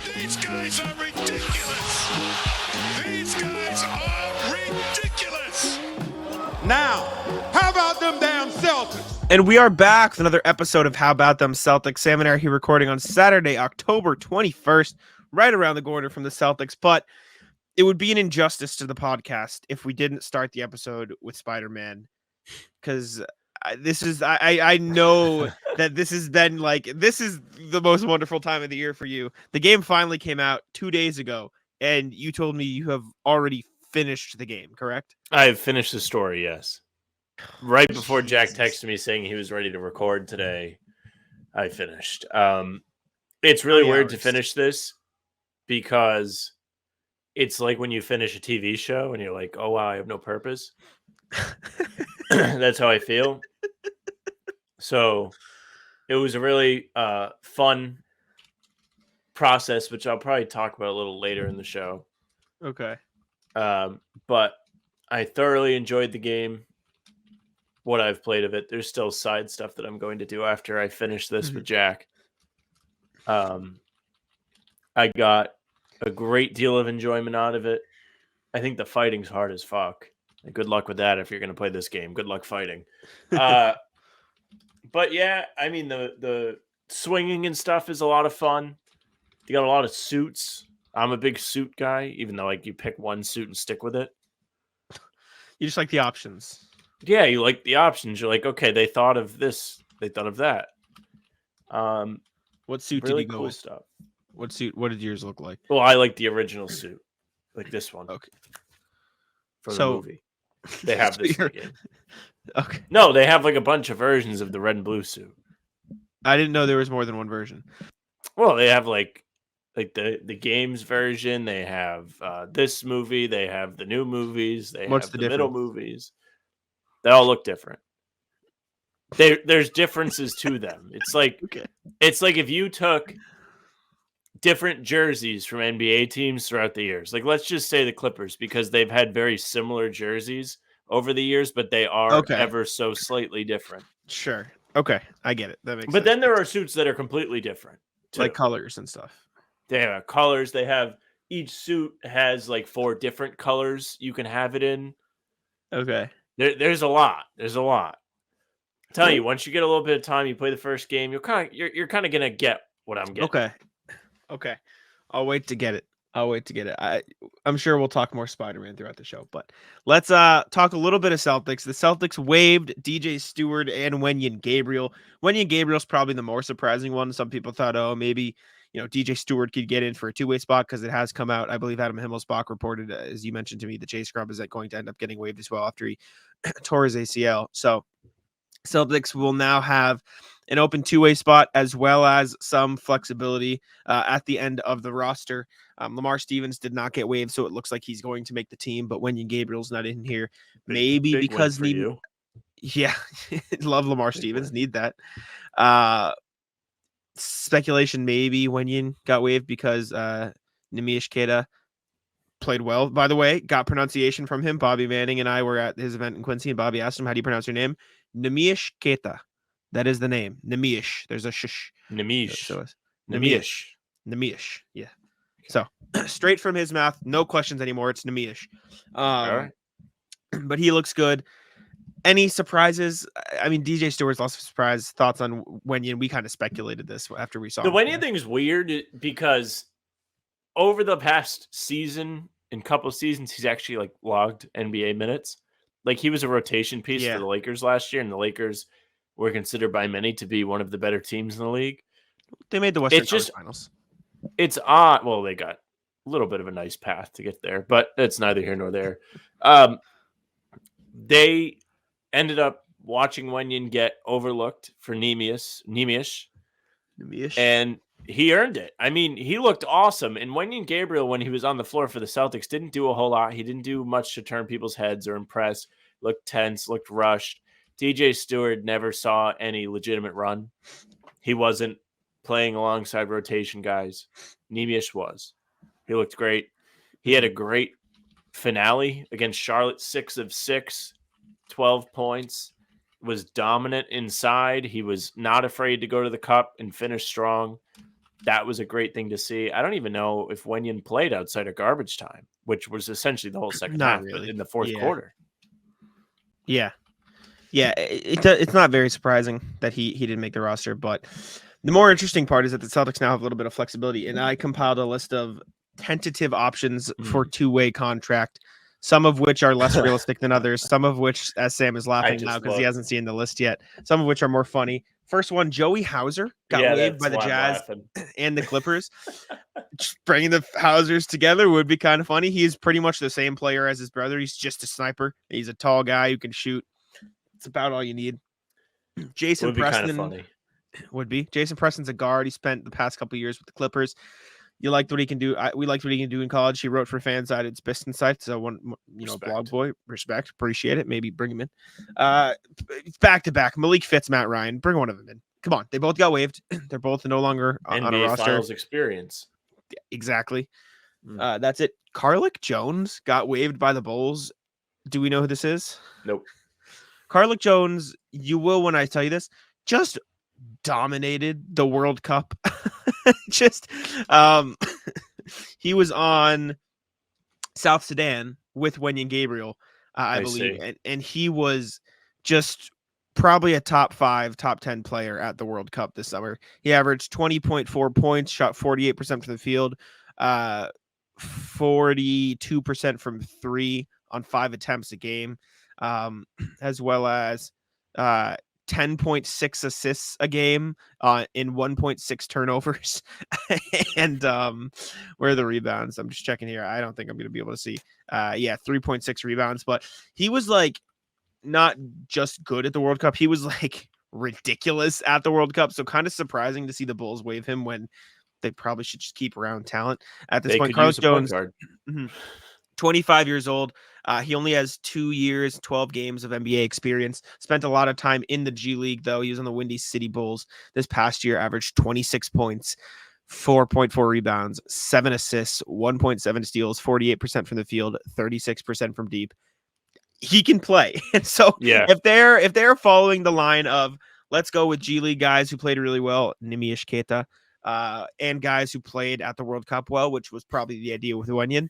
These guys are ridiculous. These guys are ridiculous. Now, how about them damn Celtics? And we are back with another episode of How About Them Celtics. Sam and I are here recording on Saturday, October 21st, right around the corner from the Celtics. But it would be an injustice to the podcast if we didn't start the episode with Spider-Man, because I know that this is the most wonderful time of the year for you. The game finally came out 2 days ago, and you told me you have already finished the game, correct? I have finished the story, yes. Right before Jack texted me saying he was ready to record today, I finished. It's really weird to finish this because it's like when you finish a TV show and you're like, oh, wow, I have no purpose. That's how I feel. So it was a really fun process, which I'll probably talk about a little later in the show. Okay. But I thoroughly enjoyed the game, what I've played of it. There's still side stuff that I'm going to do after I finish this with Jack. I got a great deal of enjoyment out of it. I think the fighting's hard as fuck. And good luck with that if you're going to play this game. Good luck fighting. But yeah, I mean, the swinging and stuff is a lot of fun. You got a lot of suits. I'm a big suit guy, even though like you pick one suit and stick with it. You just like the options. Yeah, you like the options. You're like, okay, they thought of this, they thought of that. What suit Really did you go cool with? stuff. What suit? What did yours look like? Well, I like the original suit, like this one. Okay. From the movie. They have So this in the you're- game. Okay. No, they have like a bunch of versions of the red and blue suit. I didn't know there was more than one version. Well, they have like the games version. They have this movie. They have the new movies. They What's have the the middle difference? movies. They all look different. There's differences to them. It's like Okay. It's like if you took different jerseys from NBA teams throughout the years. Like let's just say the Clippers, because they've had very similar jerseys over the years, but they are ever so slightly different. Sure. Okay. I get it. That makes sense. But then there are suits that are completely different, too. Like colors and stuff. They have colors. They have each suit has like 4 different colors you can have it in. Okay. There's a lot. There's a lot. I'm telling you, once you get a little bit of time, you play the first game, you're kind of gonna get what I'm getting. Okay. I'll wait to get it. I'm sure we'll talk more Spider-Man throughout the show, but let's talk a little bit of Celtics. The Celtics waived DJ Steward and Wenyen Gabriel. Wenyen Gabriel's probably the more surprising one. Some people thought, oh, maybe DJ Steward could get in for a two-way spot because it has come out. I believe Adam Himmelsbach reported, as you mentioned to me, that Scrubb is going to end up getting waived as well after he tore his ACL. So Celtics will now have an open two-way spot as well as some flexibility at the end of the roster. Lamar Stevens did not get waived, so it looks like he's going to make the team, but Wenyen Gabriel's not in here. Maybe big because win for you. Yeah, love Lamar Stevens, need that. Speculation, maybe Wenyen got waived because Nemish Keita played well, by the way. Got pronunciation from him. Bobby Manning and I were at his event in Quincy, and Bobby asked him, how do you pronounce your name? Nemish Keita. That is the name. Nemish. There's a shish. Nemish. Nemish. Yeah. So straight from his mouth, no questions anymore. It's Nemish. All right. But he looks good. Any surprises? I mean, DJ Stewart's lots of surprise. Thoughts on Wenyen? We kind of speculated this after we saw the him. Wenyen thing is weird because over the past season and couple seasons, he's actually like logged NBA minutes. Like he was a rotation piece for the Lakers last year, and the Lakers were considered by many to be one of the better teams in the league. They made the Western Conference Finals. It's odd. Well, they got a little bit of a nice path to get there, but it's neither here nor there. They ended up watching Wenyen get overlooked for Nemish. And he earned it. I mean, he looked awesome. And Wenyen Gabriel, when he was on the floor for the Celtics, didn't do a whole lot. He didn't do much to turn people's heads or impress. Looked tense, looked rushed. DJ Steward never saw any legitimate run. He wasn't playing alongside rotation guys. Nemish was. He looked great. He had a great finale against Charlotte, 6 of 6, 12 points. Was dominant inside. He was not afraid to go to the cup and finish strong. that was a great thing to see. I don't even know if Wenyen played outside of garbage time, which was essentially the whole second Not half, really. but in the fourth Yeah. quarter. Yeah. It's not very surprising that he didn't make the roster, but the more interesting part is that the Celtics now have a little bit of flexibility, and I compiled a list of tentative options for two-way contract, some of which are less realistic than others, some of which, as Sam is laughing now because he hasn't seen the list yet, some of which are more funny. First one, Joey Hauser got waived by the Jazz and the Clippers. Just bringing the Hausers together would be kind of funny. He's pretty much the same player as his brother. He's just a sniper. He's a tall guy who can shoot. It's about all you need. Jason Preston would be. Jason Preston's a guard. He spent the past couple of years with the Clippers. You liked what he can do. We liked what he can do in college. He wrote for Fanside. It's Piston site. So blog boy, respect, appreciate it. Maybe bring him in. Back to back. Malik Fitz, Matt Ryan. Bring one of them in. Come on. They both got waived. They're both no longer on a roster. Finals experience. Exactly. That's it. Carlick Jones got waived by the Bulls. Do we know who this is? Nope. Carlick Jones, you will when I tell you this, just dominated the World Cup. He was on South Sudan with Wenyen Gabriel, I believe, and he was just probably a top 5, top 10 player at the World Cup this summer. He averaged 20.4 points, shot 48% from the field, 42% from 3 on 5 attempts a game, as well as 10.6 assists a game in 1.6 turnovers. And where are the rebounds? I'm just checking here. I don't think I'm going to be able to see. 3.6 rebounds. But he was like not just good at the World Cup. He was like ridiculous at the World Cup. So kind of surprising to see the Bulls waive him when they probably should just keep around talent at this point. Carlos Jones, 25 years old. He only has 2 years, 12 games of NBA experience. Spent a lot of time in the G League, though. He was on the Windy City Bulls this past year, averaged 26 points, 4.4 rebounds, 7 assists, 1.7 steals, 48% from the field, 36% from deep. He can play. And so if they're following the line of let's go with G League guys who played really well, Nimi Ishketa, and guys who played at the World Cup well, which was probably the idea with Wenyen,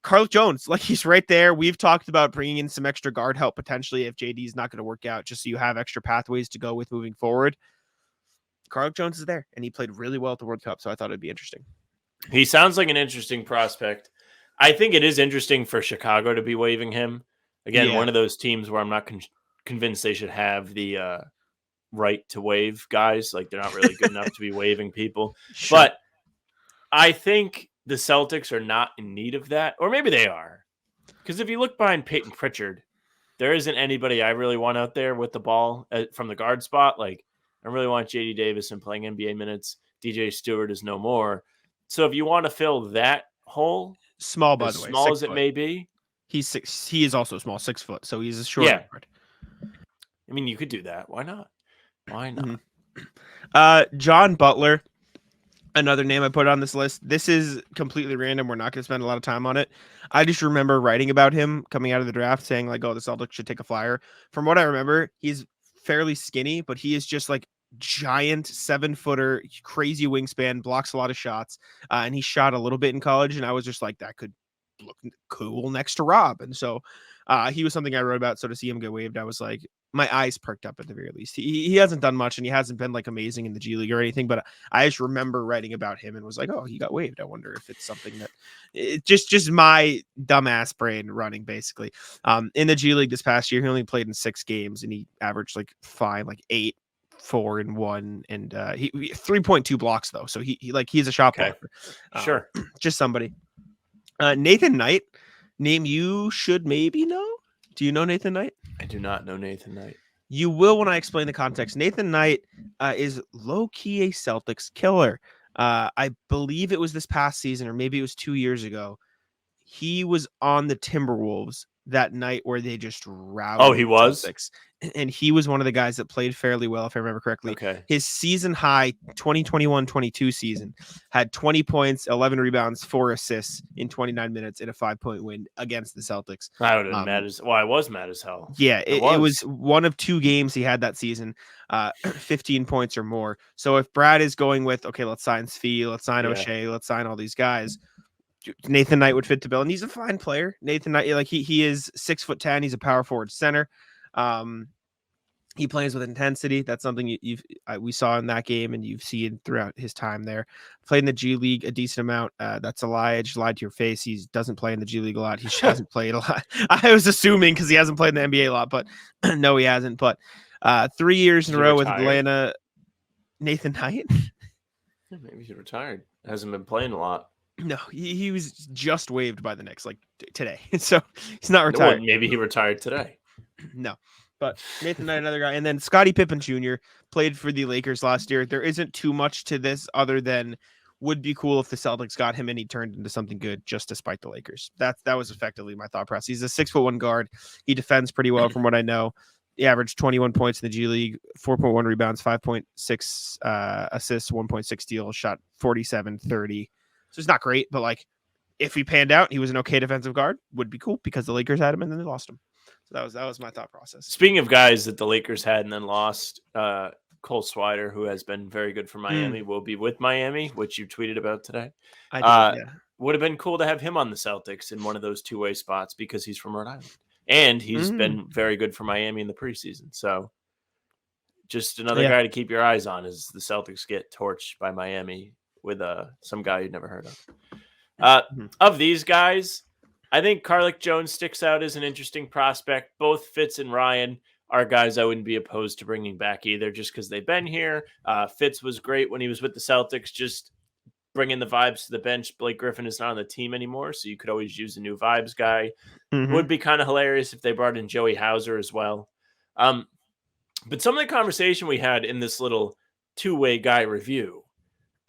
Carl Jones, like he's right there. We've talked about bringing in some extra guard help potentially if JD's not going to work out, just so you have extra pathways to go with moving forward. Carl Jones is there, and he played really well at the World Cup, so I thought it'd be interesting. He sounds like an interesting prospect. I think it is interesting for Chicago to be waiving him. Again, one of those teams where I'm not convinced they should have the right to waive guys. Like they're not really good enough to be waiving people. Sure. But I think the Celtics are not in need of that, or maybe they are. Because if you look behind Peyton Pritchard, there isn't anybody I really want out there with the ball from the guard spot. Like, I really want J.D. Davison playing NBA minutes. DJ Steward is no more. So if you want to fill that hole, small by the way, small as it may be, he's 6. He is also small, 6 foot. So he's a short guard. I mean, you could do that. Why not? Why not? John Butler. Another name I put on this list. This is completely random. We're not going to spend a lot of time on it. I just remember writing about him coming out of the draft saying like, oh, the Celtics should take a flyer. From what I remember, he's fairly skinny, but he is just like giant 7-footer, crazy wingspan, blocks a lot of shots. And he shot a little bit in college. And I was just like, that could look cool next to Rob. And so he was something I wrote about. So to see him get waived, I was like, my eyes perked up at the very least. He hasn't done much and he hasn't been like amazing in the G League or anything, but I just remember writing about him and was like, oh, he got waived. I wonder if it's something that just my dumbass brain running basically. In the G League this past year, he only played in 6 games and he averaged like 8, 4, and 1, and he 3.2 blocks though. So he's a shot blocker. Sure. Just somebody. Nathan Knight, name you should maybe know. Do you know Nathan Knight? I do not know Nathan Knight. You will when I explain the context. Nathan Knight is low-key a Celtics killer. I believe it was this past season, or maybe it was 2 years ago. He was on the Timberwolves that night where they just routed he was? Celtics. And he was one of the guys that played fairly well, if I remember correctly. Okay. His season high 2021-22 season had 20 points, 11 rebounds, 4 assists in 29 minutes in a 5-point win against the Celtics. I would have been mad as I was mad as hell. Yeah, it was one of 2 games he had that season, 15 points or more. So if Brad is going with, okay, let's sign Svi, let's sign O'Shea, let's sign all these guys, Nathan Knight would fit the bill, and he's a fine player. Nathan Knight, like he is 6'10", he's a power forward center. He plays with intensity. That's something we saw in that game, and you've seen throughout his time there. Played in the G League a decent amount. That's a lie. I just lied to your face. He doesn't play in the G League a lot. He hasn't played a lot. I was assuming because he hasn't played in the NBA a lot, but no, he hasn't. But 3 years in a row with Atlanta. Nathan Knight. Maybe he retired. Hasn't been playing a lot. No, he was just waived by the Knicks like today. So he's not retired. Well, maybe he retired today. No. But Nathan Knight, another guy. And then Scottie Pippen Jr. played for the Lakers last year. There isn't too much to this other than would be cool if the Celtics got him and he turned into something good just despite the Lakers. That was effectively my thought process. He's a 6'1" guard. He defends pretty well from what I know. He averaged 21 points in the G League, 4.1 rebounds, 5.6 assists, 1.6 steals, shot 47-30. So it's not great, but like if he panned out, he was an okay defensive guard, would be cool because the Lakers had him and then they lost him. So that was my thought process. Speaking of guys that the Lakers had and then lost, Cole Swider, who has been very good for Miami, will be with Miami, which you tweeted about today. I did, yeah. Would have been cool to have him on the Celtics in one of those two-way spots because he's from Rhode Island. And he's been very good for Miami in the preseason. So just another guy to keep your eyes on as the Celtics get torched by Miami with some guy you'd never heard of. Of these guys, I think Carlik Jones sticks out as an interesting prospect. Both Fitz and Ryan are guys I wouldn't be opposed to bringing back either just because they've been here. Fitz was great when he was with the Celtics, just bringing the vibes to the bench. Blake Griffin is not on the team anymore, so you could always use a new vibes guy. Would be kind of hilarious if they brought in Joey Hauser as well. But some of the conversation we had in this little two-way guy review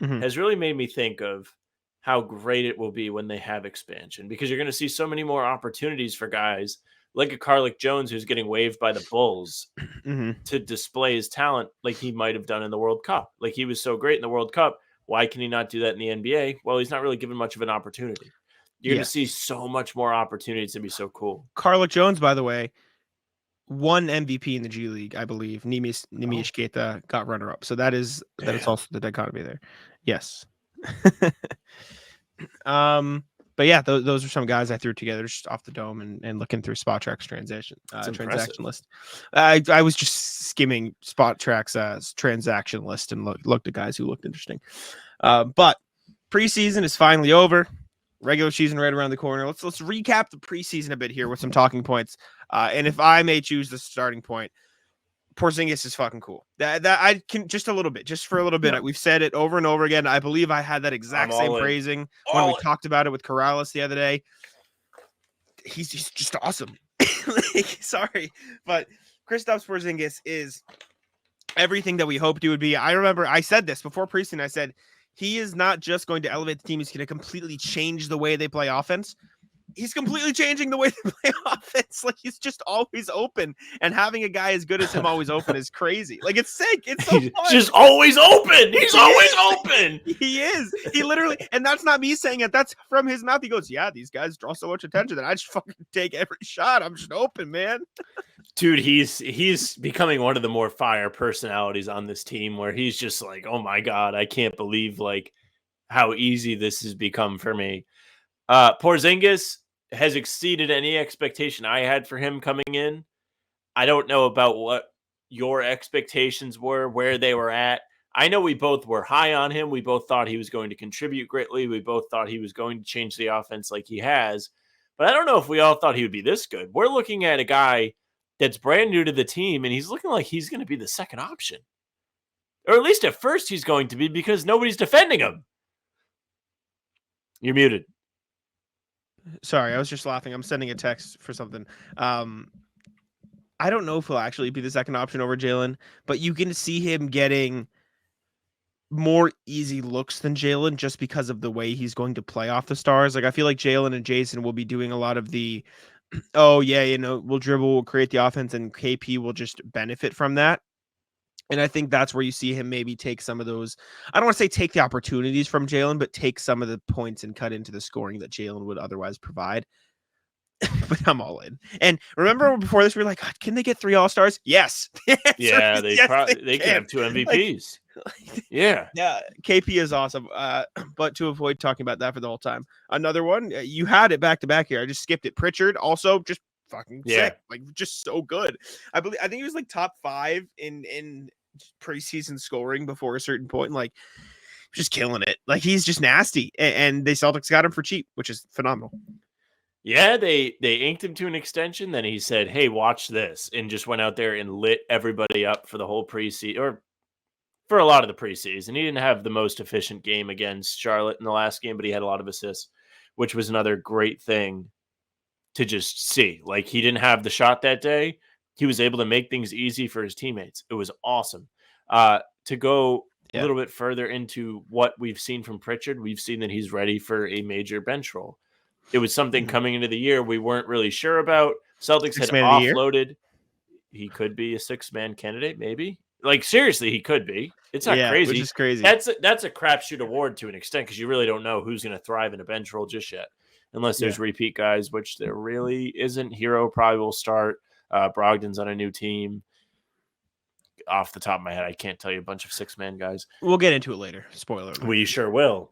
has really made me think of how great it will be when they have expansion, because you're going to see so many more opportunities for guys like a Carlik Jones who's getting waived by the Bulls to display his talent like he might have done in the World Cup. Like he was so great in the World Cup. Why can he not do that in the NBA? Well, he's not really given much of an opportunity. You're going to see so much more opportunities to be so cool. Carlik Jones, by the way, won MVP in the G League, I believe. Nimish Keita got runner-up. So that is also the dichotomy there. Yes. But yeah, those are some guys I threw together just off the dome and looking through Spot Track's transaction list. I was just skimming Spot Track's transaction list and looked at guys who looked interesting. But preseason is finally over. Regular season right around the corner. Let's recap the preseason a bit here with some talking points. And if I may choose the starting point, Porzingis is fucking cool. That I can just a little bit. We've said it over and over again. I believe I had that exact same phrasing when we talked about it with Corrales the other day. He's just awesome. Sorry, but Kristaps Porzingis is everything that we hoped he would be. I remember I said this before preseason. I said he is not just going to elevate the team. He's going to completely change the way they play offense. He's completely changing the way they play offense. Like he's just always open, and having a guy as good as him always open is crazy. Like it's sick. It's so fun. Just always open. He's always open. He is. He literally, and that's not me saying it. That's from his mouth. He goes, "Yeah, these guys draw so much attention that I just fucking take every shot. I'm just open, man." Dude, he's becoming one of the more fire personalities on this team, where he's just like, "Oh my god, I can't believe like how easy this has become for me." Porzingis has exceeded any expectation I had for him coming in. I don't know about what your expectations were, where they were at. I know we both were high on him. We both thought he was going to contribute greatly. We both thought he was going to change the offense like he has. But I don't know if we all thought he would be this good. We're looking at a guy that's brand new to the team, and he's looking like he's going to be the second option. Or at least at first he's going to be, because nobody's defending him. You're muted. Sorry, I was just laughing. I'm sending a text for something. I don't know if he'll actually be the second option over Jalen, but you can see him getting more easy looks than Jalen just because of the way he's going to play off the stars. Like I feel like Jalen and Jason will be doing a lot of the oh yeah, we'll dribble, we'll create the offense, and KP will just benefit from that. And I think that's where you see him maybe take some of those. I don't want to say take the opportunities from Jalen, but take some of the points and cut into the scoring that Jalen would otherwise provide. But I'm all in. And remember before this, we were like, God, can they get 3 All-Stars? Yes. Yeah, they can have 2 MVPs. Yeah. Yeah, KP is awesome. But to avoid talking about that for the whole time, another one, you had it back to back here. I just skipped it. Pritchard also just fucking sick, like just so good. I think he was like top 5 in preseason scoring before a certain point. Like, just killing it. Like, he's just nasty, and the Celtics got him for cheap, which is phenomenal. Yeah, they inked him to an extension. Then he said, "Hey, watch this," and just went out there and lit everybody up for the whole preseason, or for a lot of the preseason. He didn't have the most efficient game against Charlotte in the last game, but he had a lot of assists, which was another great thing to just see. Like, he didn't have the shot that day. He was able to make things easy for his teammates. It was awesome. To go a little bit further into what we've seen from Pritchard, we've seen that he's ready for a major bench role. It was something coming into the year we weren't really sure about. Celtics had offloaded. He could be a 6-man candidate, maybe. Like, seriously, he could be. It's not crazy. Which is crazy. That's a crapshoot award to an extent, because you really don't know who's going to thrive in a bench role just yet, unless there's repeat guys, which there really isn't. Hero probably will start. Brogdon's on a new team. Off the top of my head, I can't tell you a bunch of 6-man guys. We'll get into it later. Spoiler alert. We sure will.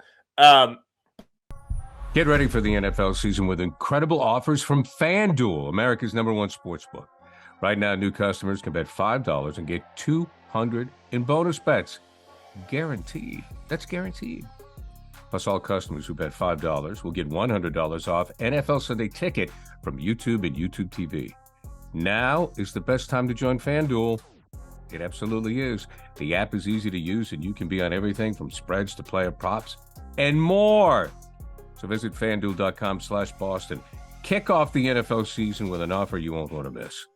Get ready for the NFL season with incredible offers from FanDuel, America's #1 sportsbook. Right now, new customers can bet $5 and get $200 in bonus bets. Guaranteed. That's guaranteed. Plus, all customers who bet $5 will get $100 off NFL Sunday Ticket from YouTube and YouTube TV. Now is the best time to join FanDuel. It absolutely is. The app is easy to use, and you can be on everything from spreads to player props and more. So visit FanDuel.com/Boston. Kick off the NFL season with an offer you won't want to miss.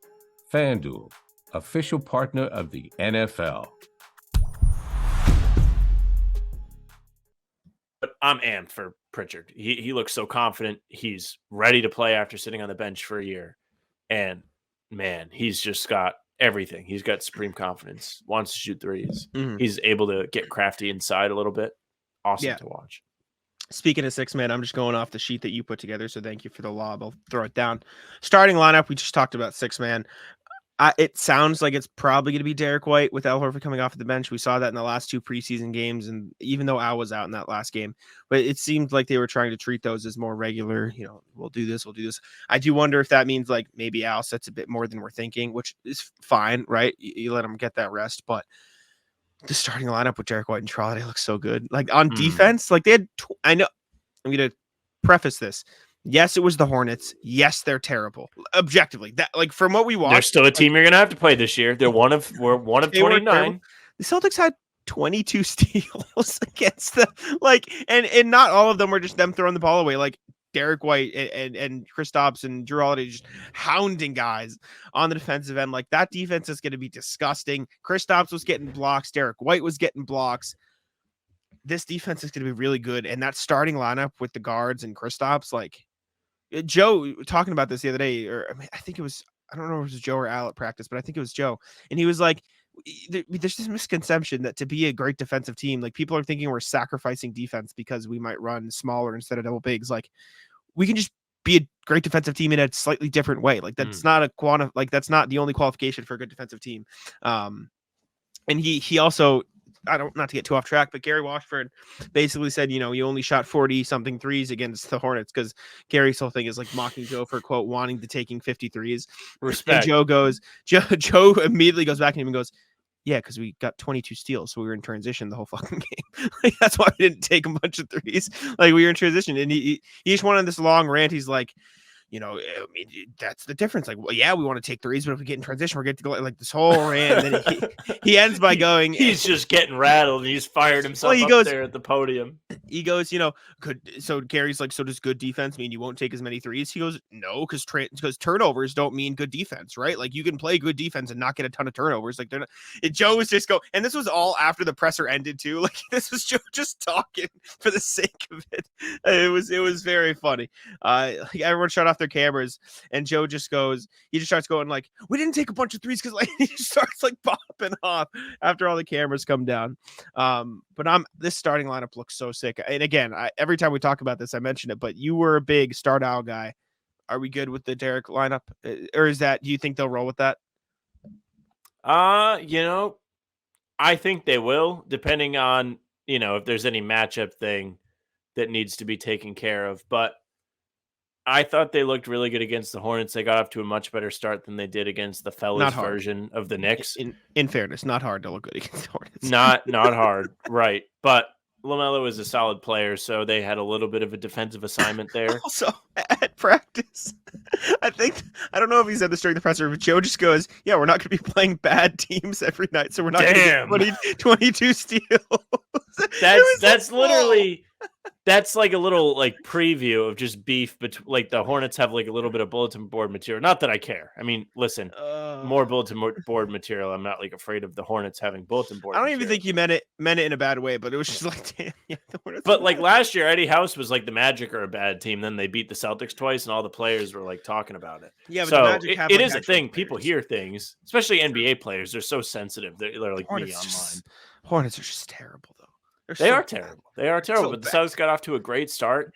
FanDuel, official partner of the NFL. But I'm amped for Pritchard. He looks so confident. He's ready to play after sitting on the bench for a year. And, man, he's just got everything. He's got supreme confidence. Wants to shoot threes. Mm-hmm. He's able to get crafty inside a little bit. Awesome to watch. Speaking of 6-man, I'm just going off the sheet that you put together, so thank you for the lob. I'll throw it down. Starting lineup, we just talked about 6-man. It sounds like it's probably going to be Derek White with Al Horford coming off of the bench. We saw that in the last 2 preseason games, and even though Al was out in that last game, but it seemed like they were trying to treat those as more regular, we'll do this. I do wonder if that means like maybe Al sets a bit more than we're thinking, which is fine, right? You let him get that rest, but the starting lineup with Derek White and Trolley looks so good. Like on defense, like they had, I know, I'm going to preface this. Yes, it was the Hornets. Yes, they're terrible. Objectively, that like from what we watched, they're still a team you're going to have to play this year. We're one of 29. The Celtics had 22 steals against them. Like, and not all of them were just them throwing the ball away. Like Derek White and Kristaps and Jrue Holiday just hounding guys on the defensive end. Like that defense is going to be disgusting. Kristaps was getting blocks. Derek White was getting blocks. This defense is going to be really good. And that starting lineup with the guards and Kristaps, like Joe talking about this the other day, or I think it was, I don't know if it was Joe or Al at practice, but I think it was Joe. And he was like, there's this misconception that to be a great defensive team, like people are thinking we're sacrificing defense because we might run smaller instead of double bigs. Like we can just be a great defensive team in a slightly different way. Like that's not a that's not the only qualification for a good defensive team. And he also, not to get too off track, but Gary Washburn basically said, you only shot 40 something threes against the Hornets because Gary's whole thing is like mocking Joe for quote wanting to taking 50 threes. Respect. And Joe immediately goes back and even goes, yeah, because we got 22 steals, so we were in transition the whole fucking game. Like that's why we didn't take a bunch of threes. Like we were in transition, and he just went on this long rant. He's like, I mean, that's the difference. Like, well, yeah, we want to take threes, but if we get in transition, we're getting to go like this whole rant. And then he ends by going, he's just getting rattled. And he's fired himself up there at the podium. He goes, so Gary's like, so does good defense mean you won't take as many threes? He goes, no, because turnovers don't mean good defense, right? Like you can play good defense and not get a ton of turnovers. Like they're not. Joe was just and this was all after the presser ended too. Like this was Joe just talking for the sake of it. It was very funny. Like everyone shut off off their cameras, and Joe just starts going like, "We didn't take a bunch of threes," because like he just starts like popping off after all the cameras come down. But this starting lineup looks so sick. And again, every time we talk about this, I mention it, but you were a big start owl guy. Are we good with the Derek lineup, or do you think they'll roll with that? I think they will, depending on, if there's any matchup thing that needs to be taken care of. But I thought they looked really good against the Hornets. They got off to a much better start than they did against the fellas version of the Knicks. In fairness, not hard to look good against the Hornets. Not hard, right. But LaMelo is a solid player, so they had a little bit of a defensive assignment there. Also, at practice, I don't know if he said this during the presser, but Joe just goes, "Yeah, we're not going to be playing bad teams every night, so we're not going to get 22 steals." That's literally... That's like a little like preview of just beef, but like the Hornets have like a little bit of bulletin board material. Not that I care. I mean, listen, more bulletin board material. I'm not like afraid of the Hornets having bulletin board. I don't material. even think you meant it in a bad way, but it was just like, damn, yeah, the Hornets. But like last year, Eddie House was like the Magic are a bad team. Then they beat the Celtics twice, and all the players were like talking about it. Yeah, but so the Magic have it like is a thing. players. People hear things, especially NBA players. They're so sensitive. They're like me online. Hornets are just terrible, though. They are terrible. They are terrible. But the Celtics got off to a great start.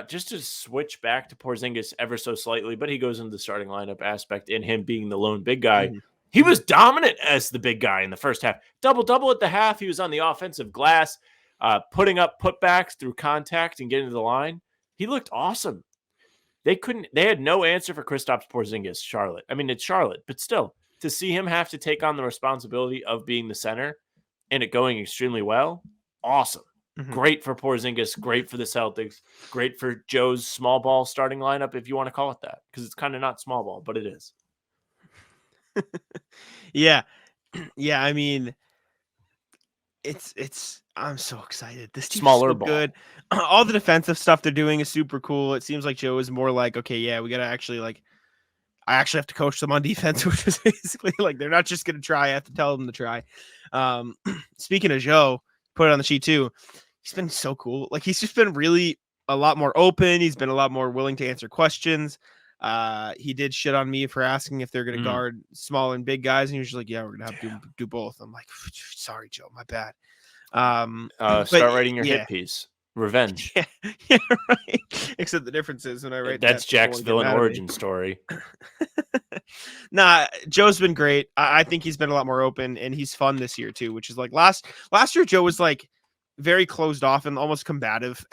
Just to switch back to Porzingis ever so slightly, but he goes into the starting lineup aspect in him being the lone big guy. Mm-hmm. He was dominant as the big guy in the first half. Double-double at the half. He was on the offensive glass, putting up putbacks through contact and getting to the line. He looked awesome. They had no answer for Kristaps Porzingis, Charlotte. I mean, it's Charlotte, but still, to see him have to take on the responsibility of being the center and it going extremely well, awesome. Mm-hmm. Great for Porzingis, great for the Celtics, great for Joe's small ball starting lineup, if you want to call it that, because it's kind of not small ball, but it is. Yeah. I mean, I'm so excited. This team's smaller so ball. Good. All the defensive stuff they're doing is super cool. It seems like Joe is more like, okay, yeah, we got to actually I actually have to coach them on defense, which is basically like, they're not just going to try. I have to tell them to try. Speaking of Joe, put it on the sheet too. He's been so cool. Like, he's just been really a lot more open. He's been a lot more willing to answer questions. He did shit on me for asking if they're going to guard small and big guys. And he was just like, yeah, we're going to have to do both. I'm like, sorry, Joe, my bad. Start writing your hit piece. Revenge. Yeah, right. Except the difference is when I write that's Jack's villain origin story. Nah, Joe's been great. I think he's been a lot more open, and he's fun this year too, which is like last year Joe was like very closed off and almost combative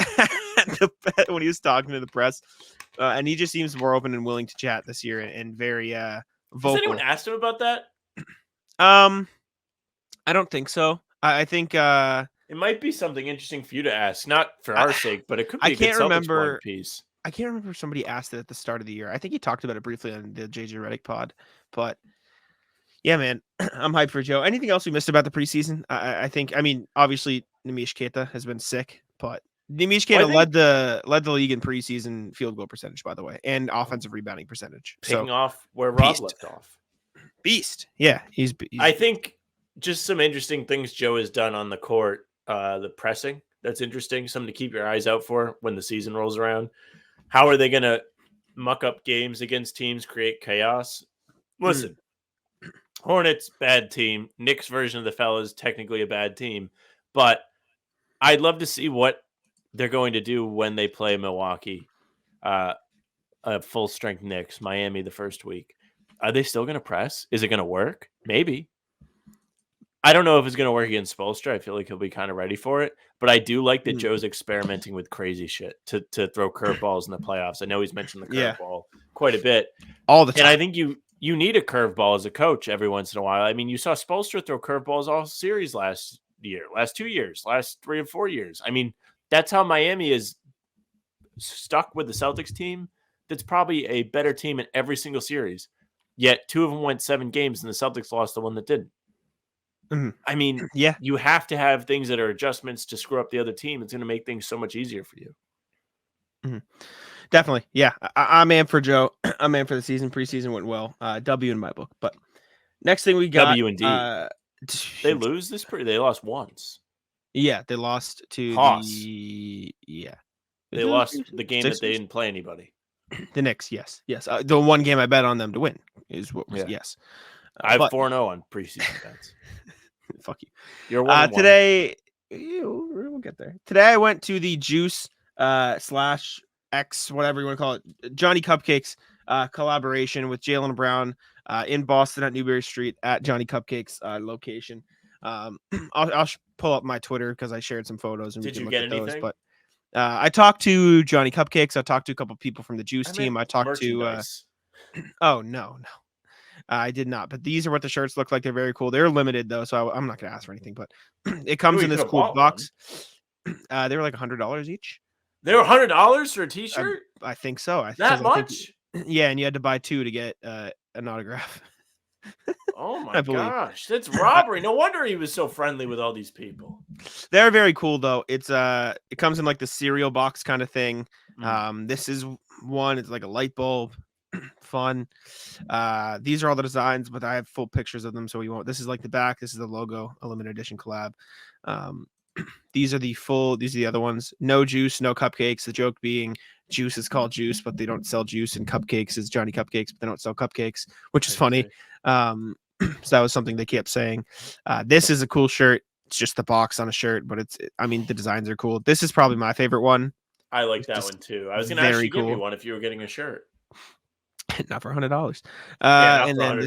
when he was talking to the press. And he just seems more open and willing to chat this year and very vocal. Has anyone asked him about that? I don't think so. I think it might be something interesting for you to ask, not for our sake, but it could be a good Celtics piece. I can't remember if somebody asked it at the start of the year. I think he talked about it briefly on the JJ Redick pod, but yeah, man, I'm hyped for Joe. Anything else we missed about the preseason? I mean, obviously Nemish Keita has been sick, but Nemish Keita led the league in preseason field goal percentage, by the way, and offensive rebounding percentage. Picking off where Rob left off. Beast. Yeah, he's I think just some interesting things Joe has done on the court. The pressing, that's interesting. Something to keep your eyes out for when the season rolls around. How are they going to muck up games against teams, create chaos? Listen, Hornets, bad team. Knicks version of the fellas, technically a bad team. But I'd love to see what they're going to do when they play Milwaukee, a full-strength Knicks, Miami the first week. Are they still going to press? Is it going to work? Maybe. I don't know if it's going to work against Spoelstra. I feel like he'll be kind of ready for it. But I do like that Joe's experimenting with crazy shit to throw curveballs in the playoffs. I know he's mentioned the curveball quite a bit. All the time. And I think you need a curveball as a coach every once in a while. I mean, you saw Spoelstra throw curveballs all series last year, last 2 years, last 3 or 4 years. I mean, that's how Miami is stuck with the Celtics team. That's probably a better team in every single series. Yet 2 of them went 7 games and the Celtics lost the one that didn't. Mm-hmm. I mean, you have to have things that are adjustments to screw up the other team. It's going to make things so much easier for you. Mm-hmm. Definitely. Yeah. I'm in for Joe. I'm in for the season. Preseason went well. W in my book. But next thing we got. W indeed. They lose this they lost once. Yeah. They lost to Haas. They lost the game that they didn't play anybody. The Knicks, yes. The one game I bet on them to win is what was yes. I have but 4-0 on preseason bets. fuck you. You're 1-1. Today, we'll get there. Today I went to the Juice / X, whatever you want to call it, Johnny Cupcakes collaboration with Jaylen Brown in Boston at Newbury Street at Johnny Cupcakes location. I'll pull up my Twitter because I shared some photos and Did we can you look get at those. anything? But I talked to Johnny Cupcakes. I talked to a couple people from the Juice team. I talked to. Oh no. I did not, but these are what the shirts look like. They're very cool. They're limited though, so I'm not going to ask for anything. But it comes in this cool box. They were like $100 each. They were $100 for a T-shirt. I think so. That much? Yeah, and you had to buy 2 to get an autograph. Oh my gosh, that's robbery. No wonder he was so friendly with all these people. They're very cool though. It comes in like the cereal box kind of thing. This is one. It's like a light bulb. Fun. These are all the designs, but I have full pictures of them, so we won't. This is like the back. This is the logo, a limited edition collab. These are the other ones. No Juice, no cupcakes. The joke being Juice is called Juice, but they don't sell juice, and Cupcakes is Johnny Cupcakes, but they don't sell cupcakes, which is funny. So that was something they kept saying. This is a cool shirt. It's just the box on a shirt, but the designs are cool. This is probably my favorite one. I like that one too. I was going to actually give you one if you were getting a shirt. Not for $100. And then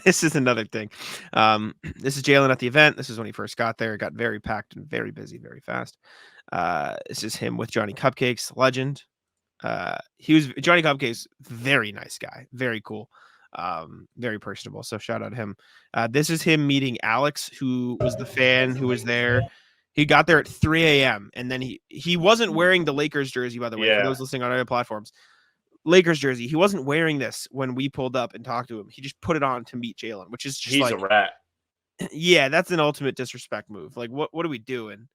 this is another thing. This is Jaylen at the event. This is when he first got there. It got very packed and very busy, very fast. This is him with Johnny Cupcakes, legend. He was Johnny Cupcakes, very nice guy, very cool, very personable. So shout out to him. This is him meeting Alex, who was the fan who was there. He got there at 3 a.m. and then he wasn't wearing the Lakers jersey, by the way, for those listening on other platforms. Lakers jersey. He wasn't wearing this when we pulled up and talked to him. He just put it on to meet Jaylen, which is just he's a rat. Yeah, that's an ultimate disrespect move. Like, what are we doing?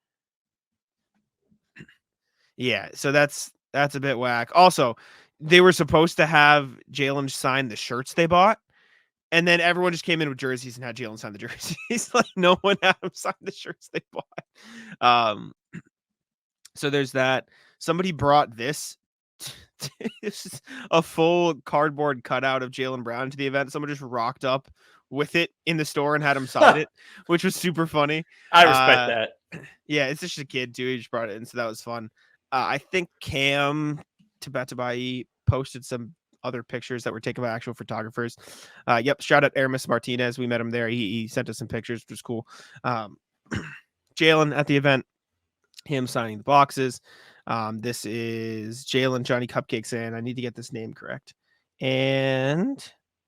Yeah, so that's a bit whack. Also, they were supposed to have Jaylen sign the shirts they bought, and then everyone just came in with jerseys and had Jaylen sign the jerseys. Like, no one had him sign the shirts they bought. So there's that. Somebody brought this. This is a full cardboard cutout of Jaylen Brown to the event. Someone just rocked up with it in the store and had him sign it, which was super funny. I respect that. Yeah, it's just a kid too. He just brought it in, so that was fun. I think Cam Tabatabai posted some other pictures that were taken by actual photographers. Yep, shout out Aramis Martinez. We met him there. He sent us some pictures, which was cool. Jaylen at the event, him signing the boxes. This is Jaylen, Johnny Cupcakes, and I need to get this name correct. And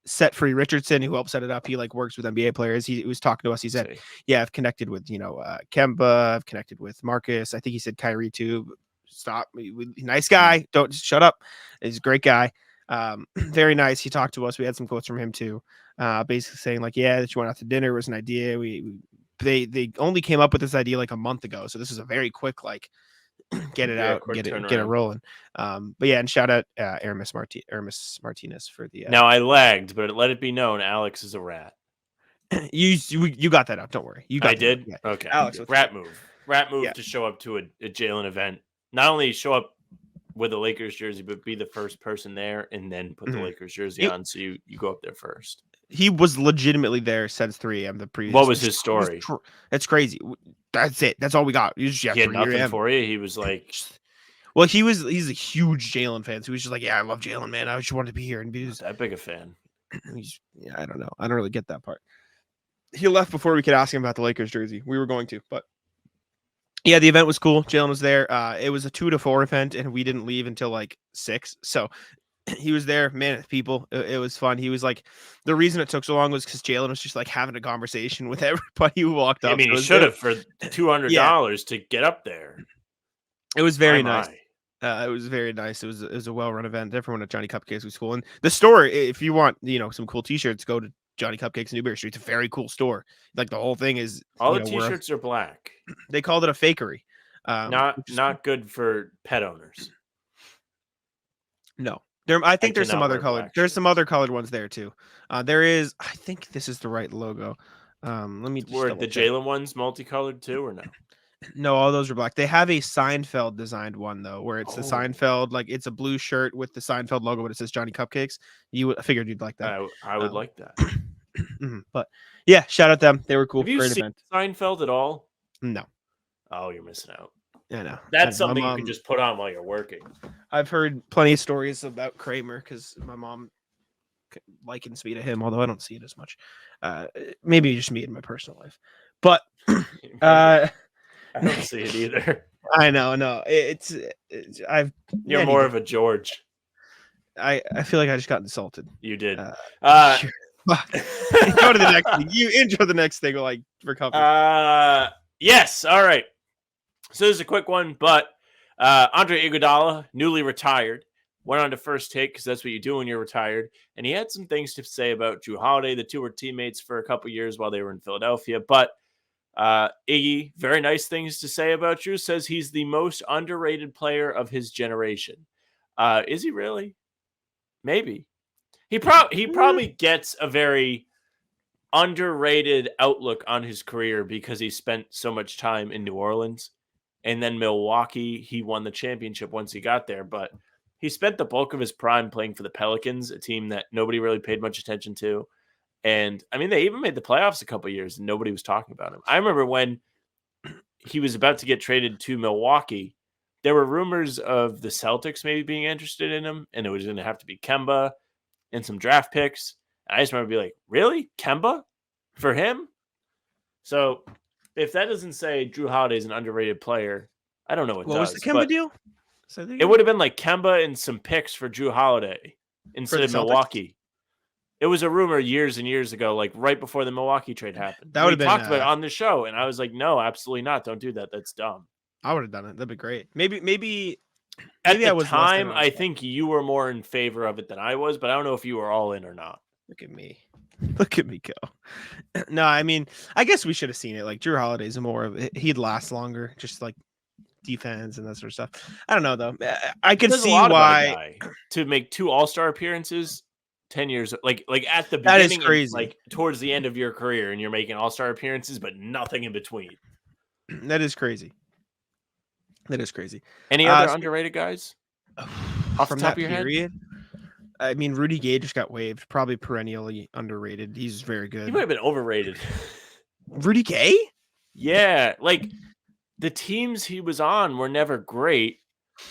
Set Free Richardson, who helped set it up. He works with NBA players. He was talking to us. He said, "Yeah, I've connected with Kemba. I've connected with Marcus. I think he said Kyrie too. Stop, nice guy. Don't shut up. He's a great guy. Very nice. He talked to us. We had some quotes from him too. Basically saying that you went out to dinner was an idea. They only came up with this idea a month ago, so this is a very quick get it out, get it rolling. But yeah, and shout out Aramis Martinez for the. Now I lagged, but let it be known, Alex is a rat. You got that out. Don't worry. I did. Yeah. Okay. Alex, rat move to show up to a Jaylen event. Not only show up with a Lakers jersey, but be the first person there, and then put the Lakers jersey on. So you go up there first. He was legitimately there since 3 a.m. the previous. What was his story? It's crazy. That's it. That's all we got. He had nothing for you. He was like, well, he's a huge Jaylen fan, so he's just like, yeah, I love Jaylen, man. I just wanted to be here and be that big a fan. I don't know. I don't really get that part. He left before we could ask him about the Lakers jersey. We were going to, but yeah, the event was cool. Jaylen was there. It was a 2 to 4 event, and we didn't leave until 6. So he was there, man of people. It was fun. He was the reason it took so long was because Jaylen was just having a conversation with everybody who walked up. I mean, he should have for $200 to get up there. It was very nice. It was very nice. It was a well-run event. Everyone at Johnny Cupcakes was cool. And the store, if you want, some cool T-shirts, go to Johnny Cupcakes in Newbury Street. It's a very cool store. The whole thing is all the T-shirts are black. They called it a fakery. Not good for pet owners. No. I think there's some other colored. There's some other colored ones there too. There is. I think this is the right logo. Let me. Were the Jaylen ones multicolored too, or no? No, all those are black. They have a Seinfeld designed one though, where it's the Seinfeld, like it's a blue shirt with the Seinfeld logo, but it says Johnny Cupcakes. I figured you'd like that. I would like that. But yeah, shout out them. They were cool. Have you Great seen event. Seinfeld at all? No, Oh, you're missing out. I know. That's My something you mom- can just put on while you're working. I've heard plenty of stories about Kramer because my mom likens me to him, although I don't see it as much. Maybe just me in my personal life, but I don't see it either. I know, no, You're more of a George. I feel like I just got insulted. You did. Sure. Go to the next thing. You intro the next thing while I recover. Yes. All right. So this is a quick one, but Andre Iguodala, newly retired, went on to First Take because that's what you do when you're retired. And he had some things to say about Jrue Holiday. The two were teammates for a couple years while they were in Philadelphia. But Iggy, very nice things to say about Jrue, says he's the most underrated player of his generation. Is he really? Maybe. He probably gets a very underrated outlook on his career because he spent so much time in New Orleans and then Milwaukee. He won the championship once he got there, but he spent the bulk of his prime playing for the Pelicans, a team that nobody really paid much attention to. And I mean, they even made the playoffs a couple of years and nobody was talking about him. I remember when he was about to get traded to Milwaukee, there were rumors of the Celtics maybe being interested in him, and it was going to have to be Kemba and some draft picks. And I just remember being like, really? Kemba for him? So if that doesn't say Jrue Holiday is an underrated player, I don't know what does. What was the Kemba deal? It would have been like Kemba and some picks for Jrue Holiday instead of Milwaukee. It was a rumor years and years ago, like right before the Milwaukee trade happened. That would have been talked about it on the show, and I was like, no, absolutely not. Don't do that. That's dumb. I would have done it. That'd be great. Maybe at the time, I think you were more in favor of it than I was, but I don't know if you were all in or not. Look at me. Look at me go. No, I mean, I guess we should have seen it. Like Jrue Holiday's more of he'd last longer, just like defense and that sort of stuff. I don't know though. I can see why to make 2 All-Star appearances 10 years like at the beginning, that is crazy. Like towards the end of your career, and you're making All-Star appearances, but nothing in between. That is crazy. That is crazy. Any other underrated guys off from the top that of your period? head? I mean, Rudy Gay just got waived. Probably perennially underrated. He's very good. He might have been overrated. Rudy Gay? Yeah, like the teams he was on were never great.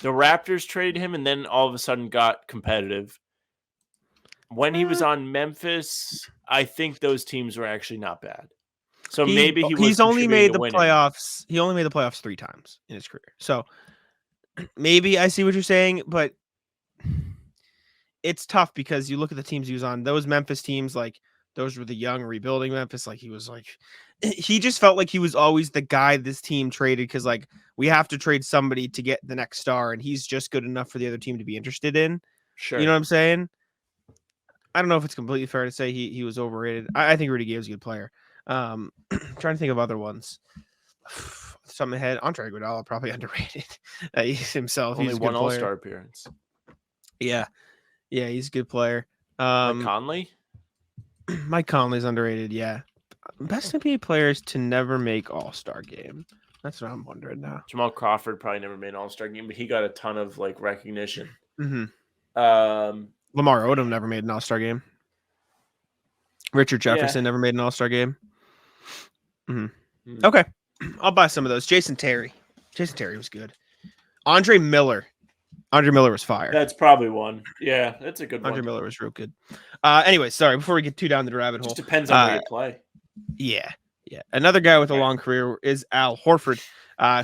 The Raptors traded him, and then all of a sudden got competitive. When he was on Memphis, I think those teams were actually not bad. So maybe he's only made the playoffs. He only made the playoffs 3 times in his career. So maybe I see what you're saying, but it's tough because you look at the teams he was on. Those Memphis teams, like those were the young rebuilding Memphis. Like he just felt like he was always the guy this team traded because like we have to trade somebody to get the next star, and he's just good enough for the other team to be interested in. Sure, you know what I'm saying? I don't know if it's completely fair to say he was overrated. I think Rudy Gay was a good player. Trying to think of other ones. Something ahead. Andre Iguodala probably underrated. Himself. Only he's one All-Star appearance. Yeah, he's a good player. Mike Conley. Mike Conley's underrated. Yeah, best NBA players to never make All-Star game. That's what I'm wondering now. Jamal Crawford probably never made an All-Star game, but he got a ton of like recognition. Mm-hmm. Lamar Odom never made an All-Star game. Richard Jefferson never made an All-Star game. Mm-hmm. Okay, I'll buy some of those. Jason Terry was good. Andre Miller was fire. That's probably one. Yeah, that's a good one. Andre Miller was real good. Anyway, sorry, before we get too down the rabbit hole. Just depends on where you play. Yeah. Another guy with a long career is Al Horford,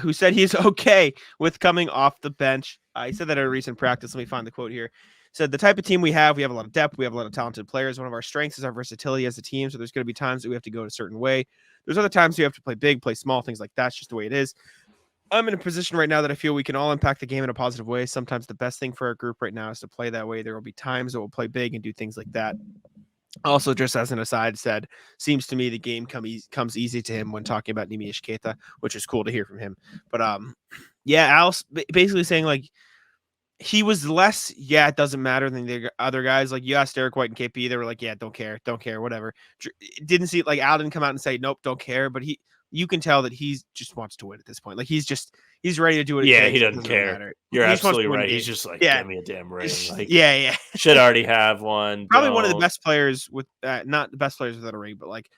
who said he's okay with coming off the bench. He said that at a recent practice. Let me find the quote here. Said the type of team we have a lot of depth. We have a lot of talented players. One of our strengths is our versatility as a team. So there's going to be times that we have to go a certain way. There's other times we have to play big, play small, things like that. It's just the way it is. I'm in a position right now that I feel we can all impact the game in a positive way. Sometimes the best thing for our group right now is to play that way. There will be times that we'll play big and do things like that. Also, just as an aside, said, seems to me the game comes easy to him when talking about Nimi Ishketa, which is cool to hear from him. But Al's basically saying like, he was less, it doesn't matter than the other guys. Like you asked Derek White and KP, they were like, don't care, whatever. Didn't see like Al didn't come out and say, nope, don't care. But you can tell that he just wants to win at this point. Like he's ready to do it. Yeah, he doesn't care. Matter. You're He just wants absolutely to win right. He's games. just like, Yeah. give me a damn ring. Like, yeah. should already have one. Probably one of the Don't. best players with not the best players without a ring, but like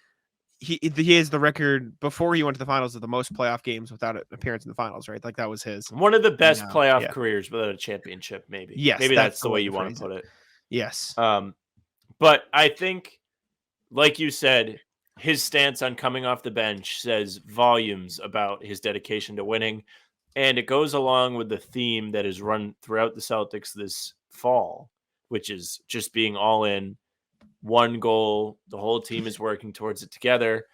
he has the record before he went to the finals of the most playoff games without an appearance in the finals, right? Like that was his. One of the best playoff yeah. careers without a championship, maybe. Yes, maybe that's the way you want to put it. Yes. But I think, like you said, his stance on coming off the bench says volumes about his dedication to winning. And it goes along with the theme that is run throughout the Celtics this fall, which is just being all in, one goal. The whole team is working towards it together.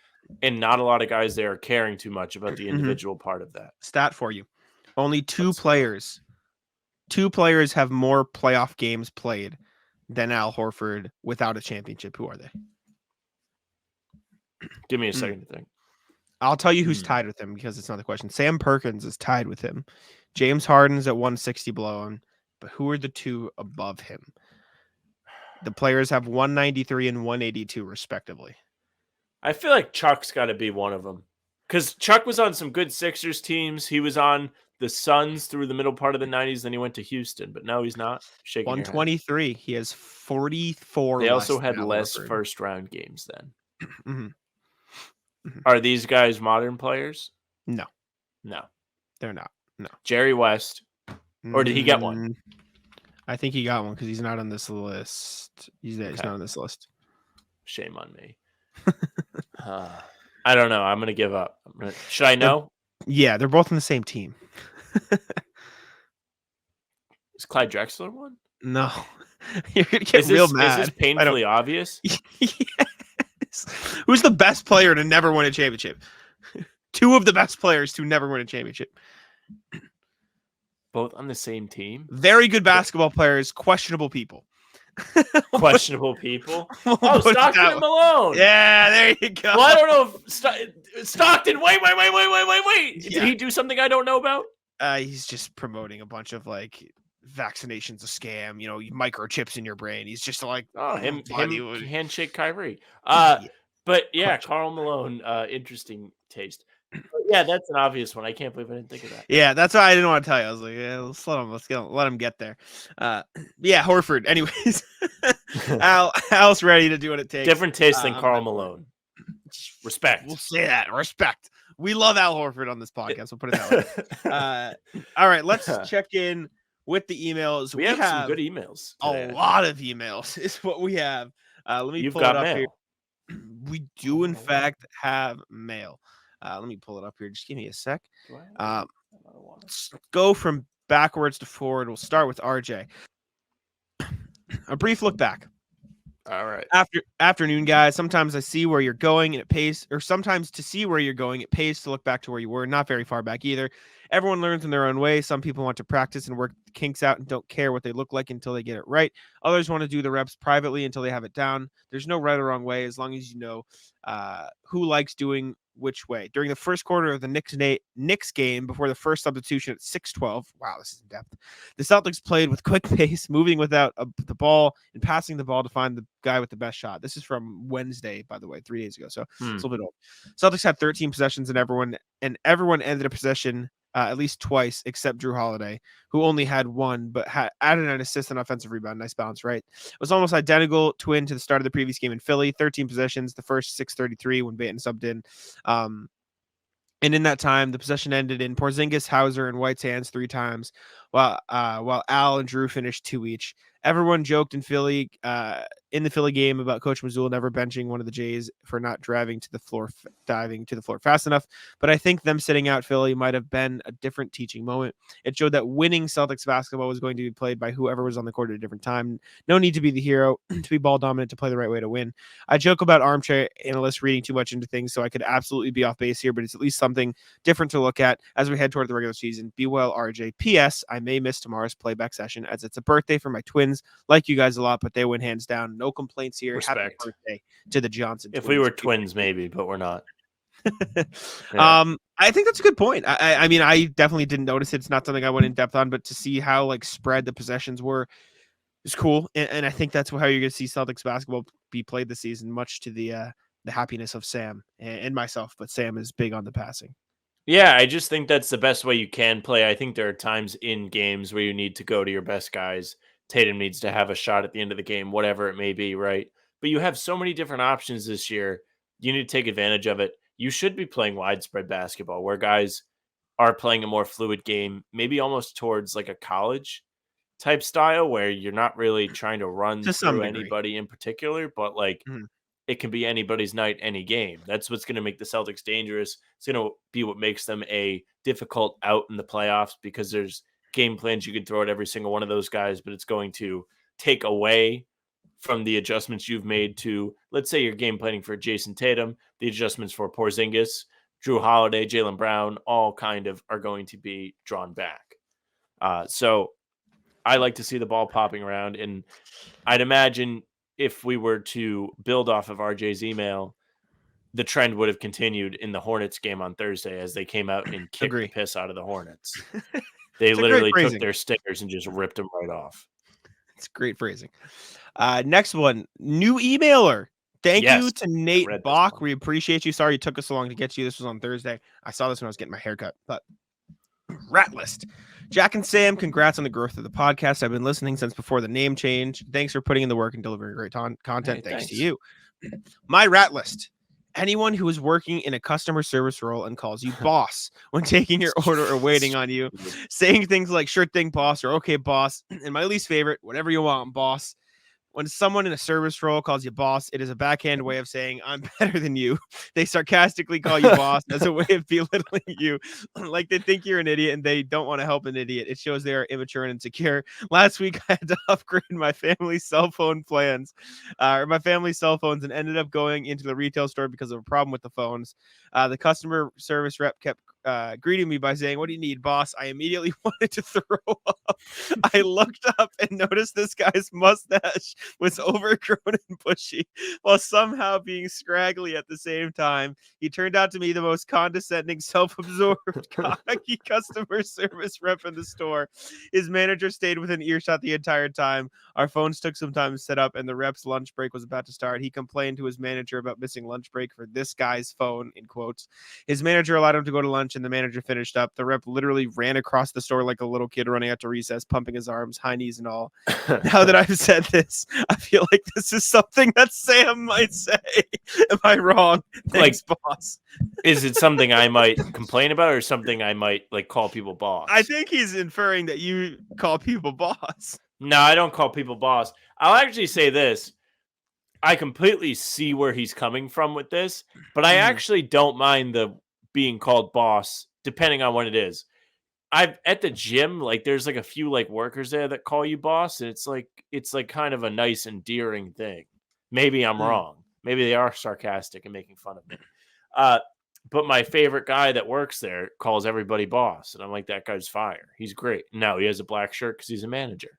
And not a lot of guys there are caring too much about the individual part of that. Stat for you. Only two players have more playoff games played than Al Horford without a championship. Who are they? Give me a second to think. I'll tell you who's tied with him because it's not the question. Sam Perkins is tied with him. James Harden's at 160 below him. But who are the two above him? The players have 193 and 182 respectively. I feel like Chuck's got to be one of them. Because Chuck was on some good Sixers teams. He was on the Suns through the middle part of the 90s. Then he went to Houston. But no, he's not. Shaking 123. He has 44. They also had less first-round games then. Are these guys modern players? No, they're not. No. Jerry West, or did he get one? I think he got one because he's not on this list. He's not on this list. Shame on me. I don't know. I'm gonna give up. Should I know? Yeah, they're both on the same team. Is Clyde Drexler one? No, you're gonna get real mad. Is this painfully obvious? Yes. Who's the best player to never win a championship? Two of the best players to never win a championship. Both on the same team? Very good basketball players, questionable people. Questionable people? Oh, Stockton and Malone. Yeah, there you go. Well, I don't know if Stockton, wait. Did he do something I don't know about? He's just promoting a bunch of like vaccinations a scam, microchips in your brain. He's just like, him handshake Kyrie. Yeah. But yeah, Karl Malone, interesting taste. Yeah, that's an obvious one. I can't believe I didn't think of that. Yeah, that's why I didn't want to tell you. I was like, yeah, let him get there. Yeah, Horford. Anyways, Al's ready to do what it takes. Different taste than Karl Malone. Respect. We'll say that. Respect. We love Al Horford on this podcast. We'll put it that way. All right, let's check in with the emails. We have some good emails today. A lot of emails is what we have. Let me pull it up mail. here. We do, in fact, have mail. Let me pull it up here. Just give me a sec. Let's go from backwards to forward. We'll start with RJ. A brief look back. All right. Afternoon, guys. Sometimes I see where you're going and it pays, or sometimes to see where you're going, it pays to look back to where you were. Not very far back either. Everyone learns in their own way. Some people want to practice and work the kinks out and don't care what they look like until they get it right. Others want to do the reps privately until they have it down. There's no right or wrong way as long as you know who likes doing which way. During the first quarter of the Knicks game, before the first substitution at 6:12, wow, this is in depth, the Celtics played with quick pace, moving without the ball and passing the ball to find the guy with the best shot. This is from Wednesday, by the way, 3 days ago, so it's a little bit old. Celtics had 13 possessions, and everyone ended a possession at least twice, except Jrue Holiday, who only had one, but had added an assist and offensive rebound. Nice balance, right? It was almost identical twin to the start of the previous game in Philly. 13 possessions, the first 6:33 when Baton subbed in. And in that time, the possession ended in Porzingis, Hauser, and White's hands 3 times, while Al and Jrue finished 2 each. Everyone joked in the Philly game about Coach Mazzulla never benching one of the Jays for not diving to the floor fast enough. But I think them sitting out Philly might have been a different teaching moment. It showed that winning Celtics basketball was going to be played by whoever was on the court at a different time. No need to be the hero, to be ball dominant, to play the right way to win. I joke about armchair analysts reading too much into things, so I could absolutely be off base here, but it's at least something different to look at as we head toward the regular season. Be well, RJ. P.S. I may miss tomorrow's playback session as it's a birthday for my twins. Like you guys a lot, but they win hands down. No complaints here. Respect. Happy birthday to the Johnson If twins. we were twins, maybe, but we're not. Yeah. I think that's a good point. I mean, I definitely didn't notice it. It's not something I went in depth on, but to see how spread the possessions were is cool. And I think that's how you're going to see Celtics basketball be played this season, much to the the happiness of Sam and myself, but Sam is big on the passing. Yeah, I just think that's the best way you can play. I think there are times in games where you need to go to your best guys. Tatum needs to have a shot at the end of the game, whatever it may be, right? But you have so many different options this year. You need to take advantage of it. You should be playing widespread basketball where guys are playing a more fluid game, maybe almost towards like a college type style where you're not really trying to run To some through degree. anybody in particular, but like it can be anybody's night, any game. That's what's going to make the Celtics dangerous. It's going to be what makes them a difficult out in the playoffs because there's game plans you can throw at every single one of those guys, but it's going to take away from the adjustments you've made to, let's say you're game planning for Jason Tatum, the adjustments for Porzingis, Jrue Holiday, Jaylen Brown, all kind of are going to be drawn back. So I like to see the ball popping around, and I'd imagine if we were to build off of RJ's email, the trend would have continued in the Hornets game on Thursday as they came out and kicked the piss out of the Hornets. They literally took their stickers and just ripped them right off. It's great phrasing. Next one, new emailer. Thank you to Nate Bach. We appreciate you. Sorry it took us so long to get to you. This was on Thursday. I saw this when I was getting my haircut, but rat list. Jack and Sam, congrats on the growth of the podcast. I've been listening since before the name change. Thanks for putting in the work and delivering great content. Hey, thanks to you. My rat list. Anyone who is working in a customer service role and calls you boss when taking your order or waiting on you, saying things like sure thing, boss, or okay, boss. And my least favorite, whatever you want, boss. When someone in a service role calls you boss, it is a backhand way of saying I'm better than you. They sarcastically call you boss as a way of belittling you, like they think you're an idiot and they don't want to help an idiot. It shows they are immature and insecure. Last week, I had to upgrade my family's cell phone plans, or my family's cell phones, and ended up going into the retail store because of a problem with the phones. The customer service rep kept greeting me by saying, "What do you need, boss?" I immediately wanted to throw up. I looked up and noticed this guy's mustache was overgrown and bushy while somehow being scraggly at the same time. He turned out to be the most condescending, self-absorbed, cocky customer service rep in the store. His manager stayed within earshot the entire time. Our phones took some time to set up, and the rep's lunch break was about to start. He complained to his manager about missing lunch break for this guy's phone, in quotes. His manager allowed him to go to lunch, and the manager finished up. The rep literally ran across the store like a little kid running out to recess, pumping his arms, high knees and all. Now that I've said this, I feel like this is something that Sam might say. Am I wrong? Thanks, boss. Is it something I might complain about or something I might like call people boss? I think he's inferring that you call people boss. No, I don't call people boss. I'll actually say this. I completely see where he's coming from with this, but I actually don't mind the being called boss depending on what it is. I've at the gym, like there's like a few like workers there that call you boss, and it's like kind of a nice, endearing thing. Maybe I'm wrong. Maybe they are sarcastic and making fun of me. But my favorite guy that works there calls everybody boss, and I'm like, that guy's fire. He's great. Now he has a black shirt because he's a manager.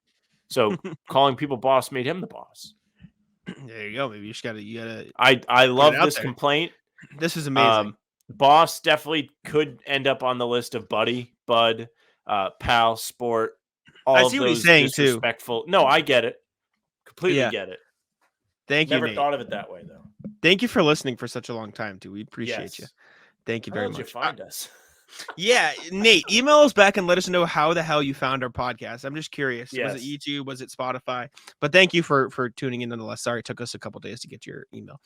So calling people boss made him the boss. There you go. Maybe you just gotta. I love this complaint. This is amazing. Boss definitely could end up on the list of buddy, bud, pal, sport. All I see what he's saying too. Disrespectful. No, I get it. Completely get it. Thank you. Never thought of it that way though. Thank you for listening for such a long time too. We appreciate you. Thank you very much. How did you find us? Yeah, Nate, email us back and let us know how the hell you found our podcast. I'm just curious. Yes. Was it YouTube? Was it Spotify? But thank you for tuning in nonetheless. Sorry, it took us a couple days to get your email.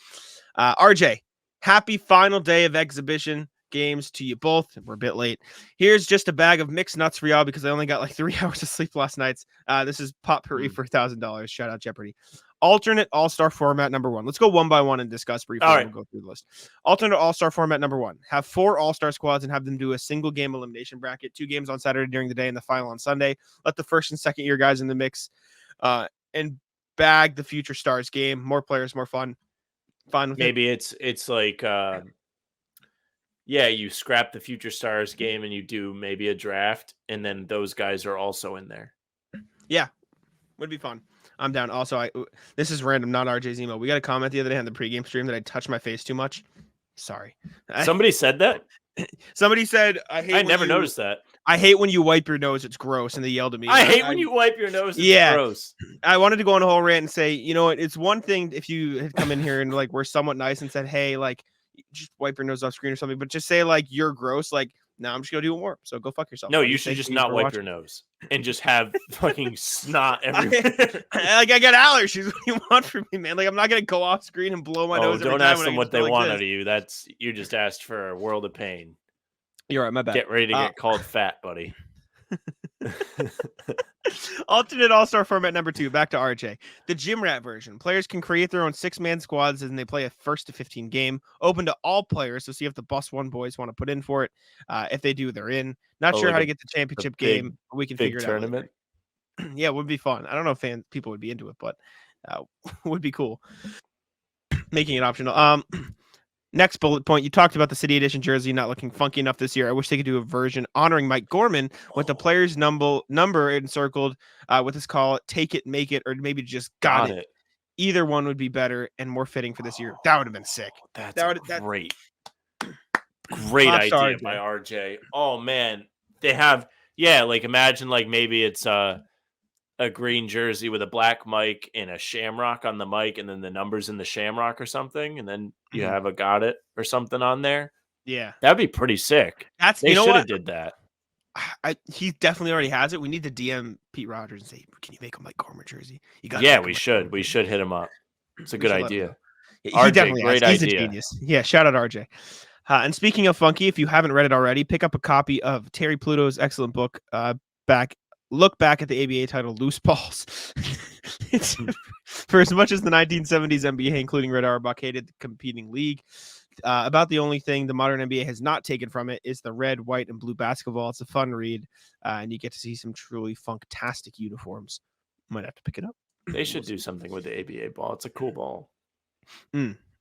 RJ, happy final day of exhibition games to you both. We're a bit late. Here's just a bag of mixed nuts for y'all because I only got like 3 hours of sleep last night. This is potpourri for $1,000. Shout out Jeopardy. Alternate all-star format number 1. Let's go one by one and discuss briefly. All right. We'll go through the list. Alternate all-star format number 1. Have 4 all-star squads and have them do a single game elimination bracket. 2 games on Saturday during the day and the final on Sunday. Let the first and second year guys in the mix and bag the future stars game. More players, more fun. Fine with Maybe it's like you scrap the future stars game and you do maybe a draft and then those guys are also in there. Yeah, would be fun. I'm down. Also, this is random, not RJ's email. We got a comment the other day on the pregame stream that I touched my face too much. Sorry. Somebody said that? Somebody said, I never noticed that. I hate when you wipe your nose. It's gross. And they yelled at me. I hate when you wipe your nose. It's gross. I wanted to go on a whole rant and say, you know what? It's one thing if you had come in here and like we're somewhat nice and said, hey, like just wipe your nose off screen or something, but just say like you're gross. Like, no, I'm just gonna do it more. So go fuck yourself. No, you should just not wipe your nose and just have fucking snot everywhere. I got allergies. What do you want from me, man? Like, I'm not gonna go off screen and blow my nose. Don't ask them what they want out of you. You just asked for a world of pain. You're right. My bad. Get ready to get called fat, buddy. Alternate all-star format number 2. Back to RJ. The gym rat version. Players can create their own 6-man squads and they play a 1st to 15 game. Open to all players. So see if the Bus One boys want to put in for it. If they do, they're in. Not sure how to get the championship game. We can figure it tournament. out. Yeah, it would be fun. I don't know if people would be into it, but would be cool. Making it optional. Next bullet point, you talked about the City Edition jersey not looking funky enough this year. I wish they could do a version honoring Mike Gorman with the player's number encircled with this call, take it, make it, or maybe just got it. Either one would be better and more fitting for this year. That would have been sick. That's great. Great idea by RJ. Oh, man. They have, like imagine like maybe it's a green jersey with a black mic and a shamrock on the mic and then the numbers in the shamrock or something. And then you have a got it or something on there. Yeah. That'd be pretty sick. They should have did that. He definitely already has it. We need to DM Pete Rogers and say, can you make a Mike Gorman jersey? We should. We should hit him up. It's a good idea. He RJ, definitely great has. He's idea. a genius. Yeah, shout out RJ. And speaking of funky, if you haven't read it already, pick up a copy of Terry Pluto's excellent book, Look back at the ABA title, Loose Balls. It's, for as much as the 1970s NBA, including Red Auerbach, hated the competing league, about the only thing the modern NBA has not taken from it is the red, white, and blue basketball. It's a fun read, and you get to see some truly fantastic uniforms. Might have to pick it up. They should do something with the ABA ball. It's a cool ball.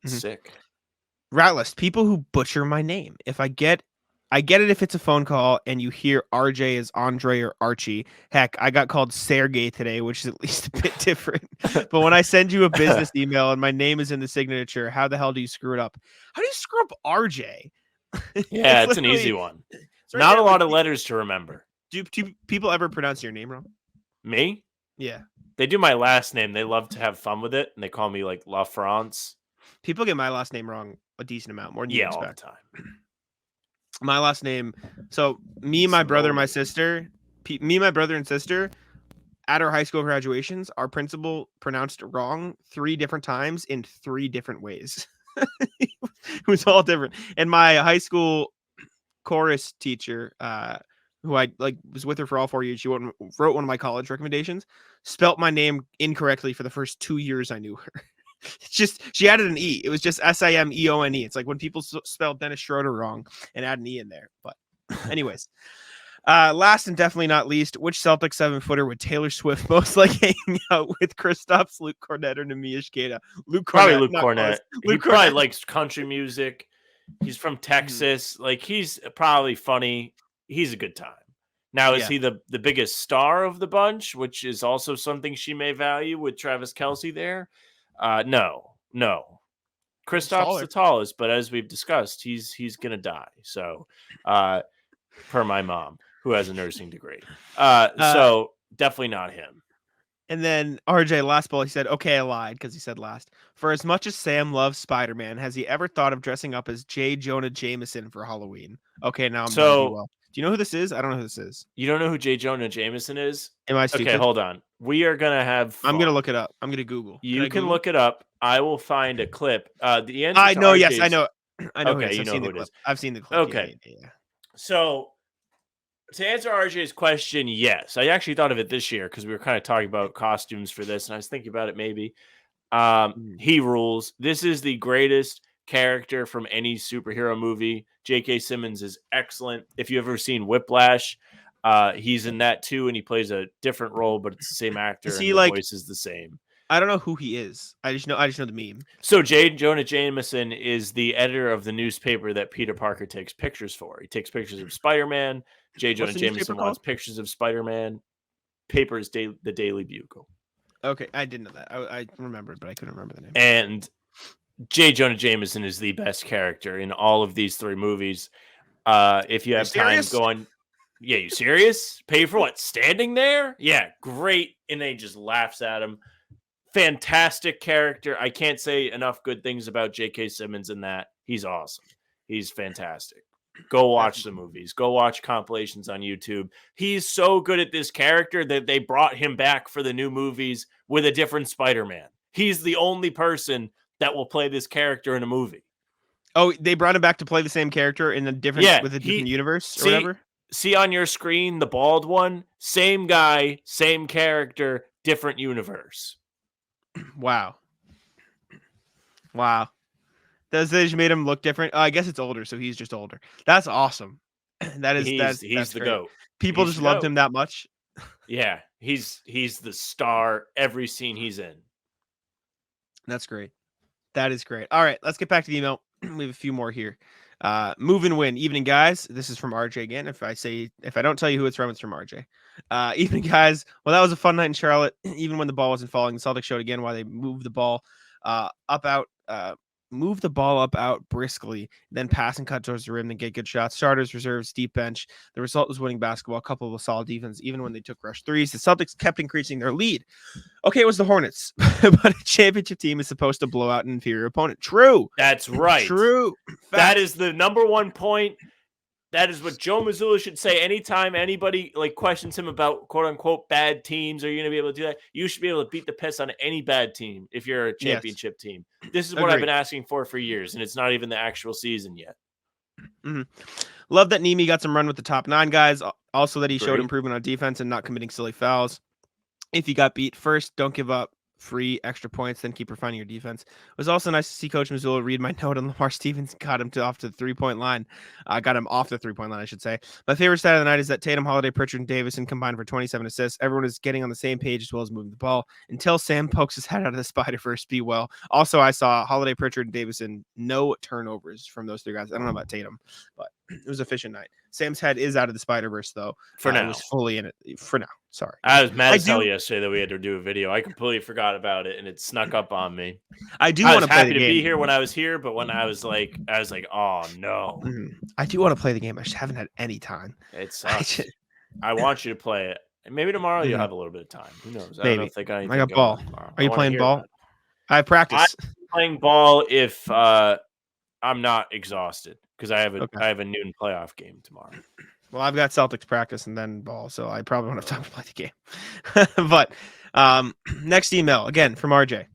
Sick. Ratlist, people who butcher my name. If I get it if it's a phone call and you hear RJ as Andre or Archie. Heck, I got called Sergey today, which is at least a bit different. But when I send you a business email and my name is in the signature, how the hell do you screw it up? How do you screw up RJ? Yeah, it's an easy one. Right. Not a lot of letters to remember. Do people ever pronounce your name wrong? Me? Yeah. They do my last name. They love to have fun with it, and they call me like La France. People get my last name wrong a decent amount, more than you expect. All the time. My last name. So me, my brother, my sister, my brother and sister at our high school graduations, our principal pronounced it wrong 3 different times in 3 different ways. It was all different. And my high school chorus teacher, who I was with her for all 4 years, she wrote one of my college recommendations, spelt my name incorrectly for the first 2 years I knew her. It's just she added an E. It was just Simeone. It's like when people spell Dennis Schroeder wrong and add an E in there. But anyways, last and definitely not least, which Celtics 7-footer would Taylor Swift most like hanging out with? Kristaps, Luke Cornett, or Neemias Queta? Luke Cornett. Luke probably likes country music. He's from Texas. Like he's probably funny. He's a good time. Now, is he the biggest star of the bunch, which is also something she may value with Travis Kelce there? No. Kristaps the tallest, but as we've discussed, he's gonna die. So, per my mom, who has a nursing degree, so definitely not him. And then RJ last ball, he said, "Okay, I lied," because he said last. For as much as Sam loves Spider-Man, has he ever thought of dressing up as J. Jonah Jameson for Halloween? Okay, now I'm do you know who this is? I don't know who this is. You don't know who J. Jonah Jameson is? Am I stupid? Okay, hold on. We are gonna have fun. I'm gonna look it up. I'm gonna Google. You can look it up. I will find a clip. The answer. I know. Yes, I know. Okay, you know who it is. I've seen the clip. Okay. Yeah. So to answer RJ's question, yes, I actually thought of it this year because we were kind of talking about costumes for this, and I was thinking about it. Maybe he rules. This is the greatest character from any superhero movie. J.K. Simmons is excellent. If you've ever seen Whiplash, he's in that too, and he plays a different role, but it's the same actor. Is he and like, the voice is the same. I don't know who he is. I just know the meme. So J. Jonah Jameson is the editor of the newspaper that Peter Parker takes pictures for. He takes pictures of Spider-Man. J. Jonah Jameson wants pictures of Spider-Man. Paper is the Daily Bugle. Okay, I didn't know that. I remembered, but I couldn't remember the name. And J. Jonah Jameson is the best character in all of these 3 movies. If you have time, go on. Yeah, you serious? Pay for what? Standing there? Yeah, great. And then he just laughs at him. Fantastic character. I can't say enough good things about J.K. Simmons in that. He's awesome. He's fantastic. Go watch the movies. Go watch compilations on YouTube. He's so good at this character that they brought him back for the new movies with a different Spider-Man. He's the only person that will play this character in a movie. Oh, they brought him back to play the same character in a different different universe or whatever? See on your screen, the bald one? Same guy, same character, different universe. Wow. They just made him look different. I guess it's older, so he's just older. That's awesome. That's the great. GOAT. People just loved him that much. Yeah, he's the star every scene he's in. That's great. That is great. All right, let's get back to the email. We have a few more here. Move and win. Evening, guys. This is from RJ again. If I don't tell you who it's from RJ. Evening, guys. Well, that was a fun night in Charlotte. Even when the ball wasn't falling, the Celtics showed again why they moved the ball move the ball up out briskly, then pass and cut towards the rim, then get good shots. Starters, reserves, deep bench. The result was winning basketball, coupled with solid defense, even when they took rush threes. The Celtics kept increasing their lead. Okay, it was the Hornets, but a championship team is supposed to blow out an inferior opponent. True. That's right. True. Fact. That is the number one point. That is what Joe Mazzulla should say anytime anybody questions him about quote unquote bad teams. Are you going to be able to do that? You should be able to beat the piss on any bad team if you're a championship team. This is what I've been asking for years, and it's not even the actual season yet. Mm-hmm. Love that Nemi got some run with the top 9 guys. Also that he showed improvement on defense and not committing silly fouls. If you got beat first, don't give up free extra points, then keep refining your defense. It was also nice to see Coach Mazzulla read my note on Lamar Stevens, got him off the 3-point line. Got him off the 3-point line, I should say. My favorite stat of the night is that Tatum, Holiday, Pritchard, and Davison combined for 27 assists. Everyone is getting on the same page as well as moving the ball. Until Sam pokes his head out of the Spider-Verse, be well. Also, I saw Holiday, Pritchard, and Davison, no turnovers from those 3 guys. I don't know about Tatum, but it was an efficient night. Sam's head is out of the Spider-Verse, though. For now. It was fully in it. For now. Sorry. I was mad as hell yesterday that we had to do a video. I completely forgot about it, and it snuck up on me. I do want to play the game. I was happy to be here when I was here, but when I was like, oh, no. I do want to play the game. I just haven't had any time. It sucks. I want you to play it. And maybe tomorrow you'll have a little bit of time. Who knows? I don't know if they got anything. I got ball. Are you playing ball? I have practice. I'm playing ball if I'm not exhausted because I have a noon playoff game tomorrow. Well, I've got Celtics practice and then ball, so I probably won't have time to play the game. But next email, again, from RJ.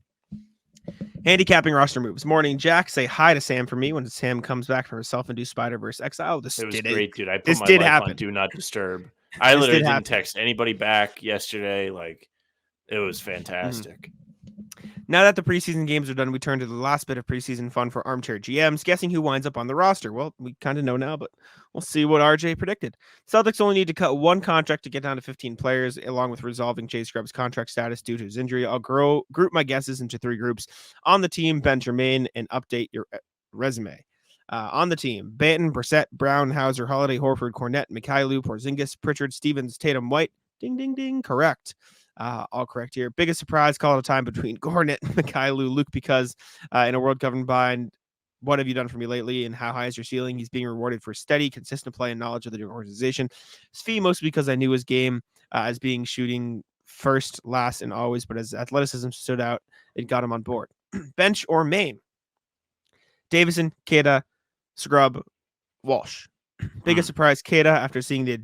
Handicapping roster moves. Morning, Jack. Say hi to Sam for me when Sam comes back from her self-induced Spider-Verse exile. This was did great, dude. I put this my did life happen. On Do Not Disturb. I literally didn't text anybody back yesterday. It was fantastic. Now that the preseason games are done, we turn to the last bit of preseason fun for armchair GMs, guessing who winds up on the roster. Well, we kind of know now, but we'll see what RJ predicted. Celtics only need to cut 1 contract to get down to 15 players, along with resolving Jay Scrubb's contract status due to his injury. I'll group my guesses into 3 groups. On the team, Ben Jermaine, and update your resume. On the team, Banton, Brissett, Brown, Hauser, Holiday, Horford, Cornette, Mikhailuk, Porzingis, Pritchard, Stevens, Tatum, White. Ding, ding, ding. Correct. All correct here. Biggest surprise, call it a time between Cornette and Mikhailuk. Luke, because in a world governed by what have you done for me lately and how high is your ceiling? He's being rewarded for steady, consistent play and knowledge of the organization. Svi, mostly because I knew his game as being shooting first, last, and always, but his athleticism stood out. It got him on board. Bench or main? Davison, Keita, Scrubb, Walsh. Biggest surprise, Keita, after seeing the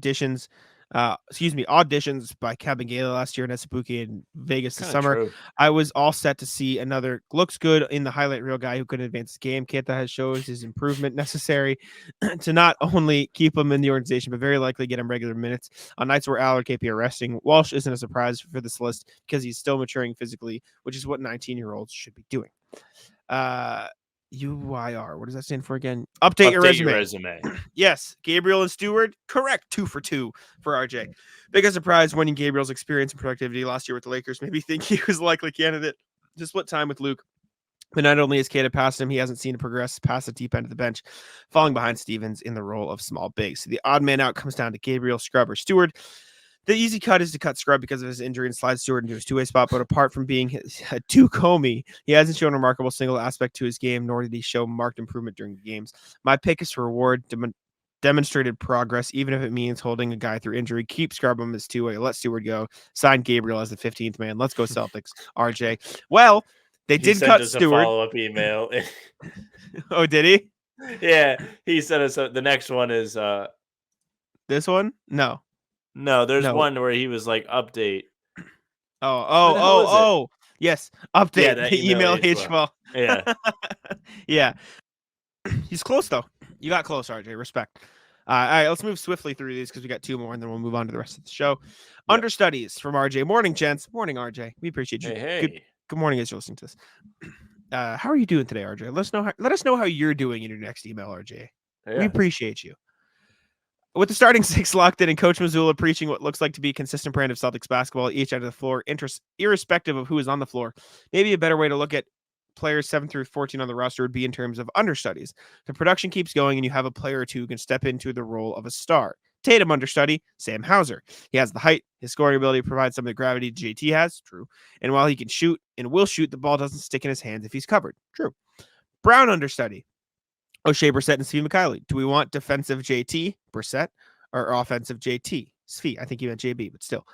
auditions by Kabengele last year in Esabuki in Vegas this summer. True. I was all set to see another looks good in the highlight reel guy who couldn't advance the game. Keita has shows his improvement necessary to not only keep him in the organization, but very likely get him regular minutes on nights where Al or KP are resting. Walsh isn't a surprise for this list because he's still maturing physically, which is what 19-year-olds should be doing. UYR. What does that stand for again? Update your resume. Yes. Gabriel and Steward. Correct. 2 for 2 for RJ. Biggest surprise, winning Gabriel's experience and productivity last year with the Lakers made me think he was a likely candidate to split time with Luke. But not only has Keita passed him, he hasn't seen him progress past the deep end of the bench, falling behind Stevens in the role of small big. So the odd man out comes down to Gabriel, Scrubb, or Steward. The easy cut is to cut Scrubb because of his injury and slide Steward into his 2-way spot, but apart from being too comey, he hasn't shown a remarkable single aspect to his game, nor did he show marked improvement during the games. My pick is to reward demonstrated progress, even if it means holding a guy through injury. Keep Scrubb him as two-way. Let Steward go. Sign Gabriel as the 15th man. Let's go Celtics. RJ. Well, they He did sent cut us Steward. a follow-up email. Oh, did he? Yeah, he sent us the next one is This one? No. there's No. one where he was like update. Oh. Yes. Update. Yeah, that email H. Well. Yeah. Yeah. He's close though. You got close, RJ. Respect. All right, let's move swiftly through these because we got two more, and then we'll move on to the rest of the show. Yep. Understudies from RJ. Morning, gents. Morning, RJ. We appreciate you. Hey. Good morning as you're listening to this. How are you doing today, RJ? Let us know how you're doing in your next email, RJ. Yeah. We appreciate you. With the starting six locked in and Coach Mazzulla preaching what looks like to be a consistent brand of Celtics basketball each end of the floor, irrespective of who is on the floor, maybe a better way to look at players 7 through 14 on the roster would be in terms of understudies. The production keeps going and you have a player or two who can step into the role of a star. Tatum understudy, Sam Hauser. He has the height, his scoring ability provides some of the gravity JT has, true. And while he can shoot and will shoot, the ball doesn't stick in his hands if he's covered, true. Brown understudy, O'Shea, Brissett, and Steve McKinley. Do we want defensive JT, Brissett, or offensive JT, Svi? I think you meant JB, but still.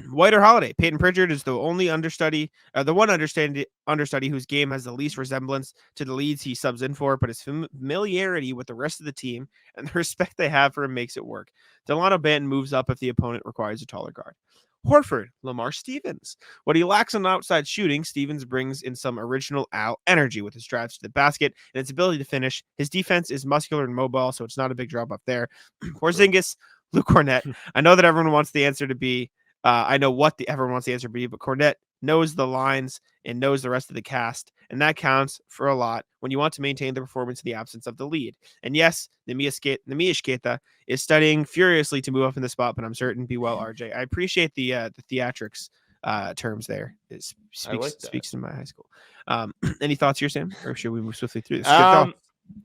White or Holiday? Peyton Pritchard is the only understudy, the one understudy whose game has the least resemblance to the leads he subs in for, but his familiarity with the rest of the team and the respect they have for him makes it work. Delano Banton moves up if the opponent requires a taller guard. Horford, Lamar Stevens. What he lacks on outside shooting, Stevens brings in some original Al energy with his drives to the basket and his ability to finish. His defense is muscular and mobile, so it's not a big drop up there. Porzingis, Luke Cornett. I know that everyone wants the answer to be, everyone wants the answer to be, but Cornett knows the lines and knows the rest of the cast, and that counts for a lot when you want to maintain the performance in the absence of the lead. And yes, Nemish Keita is studying furiously to move up in the spot, but I'm certain be well, RJ. I appreciate the theatrics terms there. It speaks to my high school. Any thoughts here, Sam? Or should we move swiftly through this?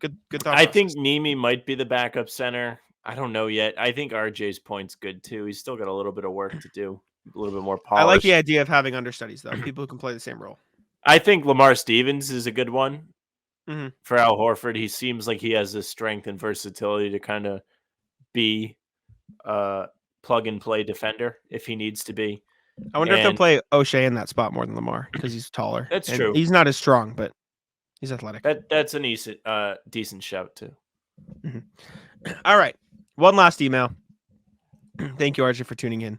Good thought. I think Nemi might be the backup center. I don't know yet. I think RJ's point's good too. He's still got a little bit of work to do, a little bit more polished. I like the idea of having understudies though, people who can play the same role. I think Lamar Stevens is a good one for Al Horford. He seems like he has the strength and versatility to kind of be a plug and play defender if he needs to be. I wonder if they'll play O'Shea in that spot more than Lamar because he's taller. That's true. He's not as strong, but he's athletic. That's a decent shout too. All right. One last email. Thank you, RJ, for tuning in.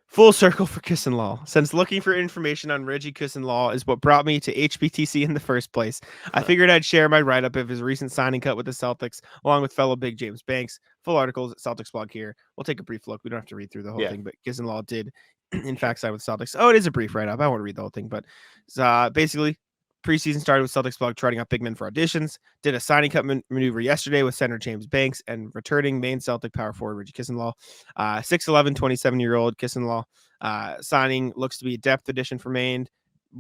Full circle for Kissenlaw. Since looking for information on Reggie Kissenlaw is what brought me to HBTC in the first place, I figured I'd share my write-up of his recent signing cut with the Celtics, along with fellow big James Banks. Full articles at Celtics blog here. We'll take a brief look. We don't have to read through the whole thing, but Kissenlaw did, in fact, sign with Celtics. Oh, it is a brief write-up. I won't read the whole thing, but basically, preseason started with Celtics blog trotting out big men for auditions. Did a signing cut maneuver yesterday with center James Banks and returning main Celtic power forward Reggie Kissenlaw. 6'11", 27-year-old Kissenlaw. Signing looks to be a depth addition for Maine.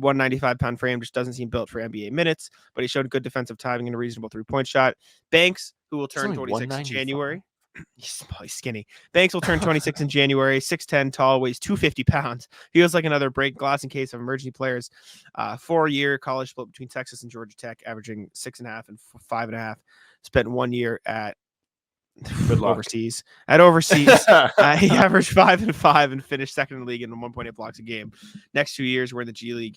195-pound frame, just doesn't seem built for NBA minutes, but he showed good defensive timing and a reasonable three-point shot. Banks, who will turn 26 in January. He's probably skinny. Banks will turn 26 in January. 6'10", tall, weighs 250 pounds. Feels like another break glass in case of emergency players. 4-year college split between Texas and Georgia Tech, averaging 6.5 and 5.5. Spent 1 year at overseas. He averaged 5 and 5 and finished second in the league in 1.8 blocks a game. Next 2 years, we're in the G League.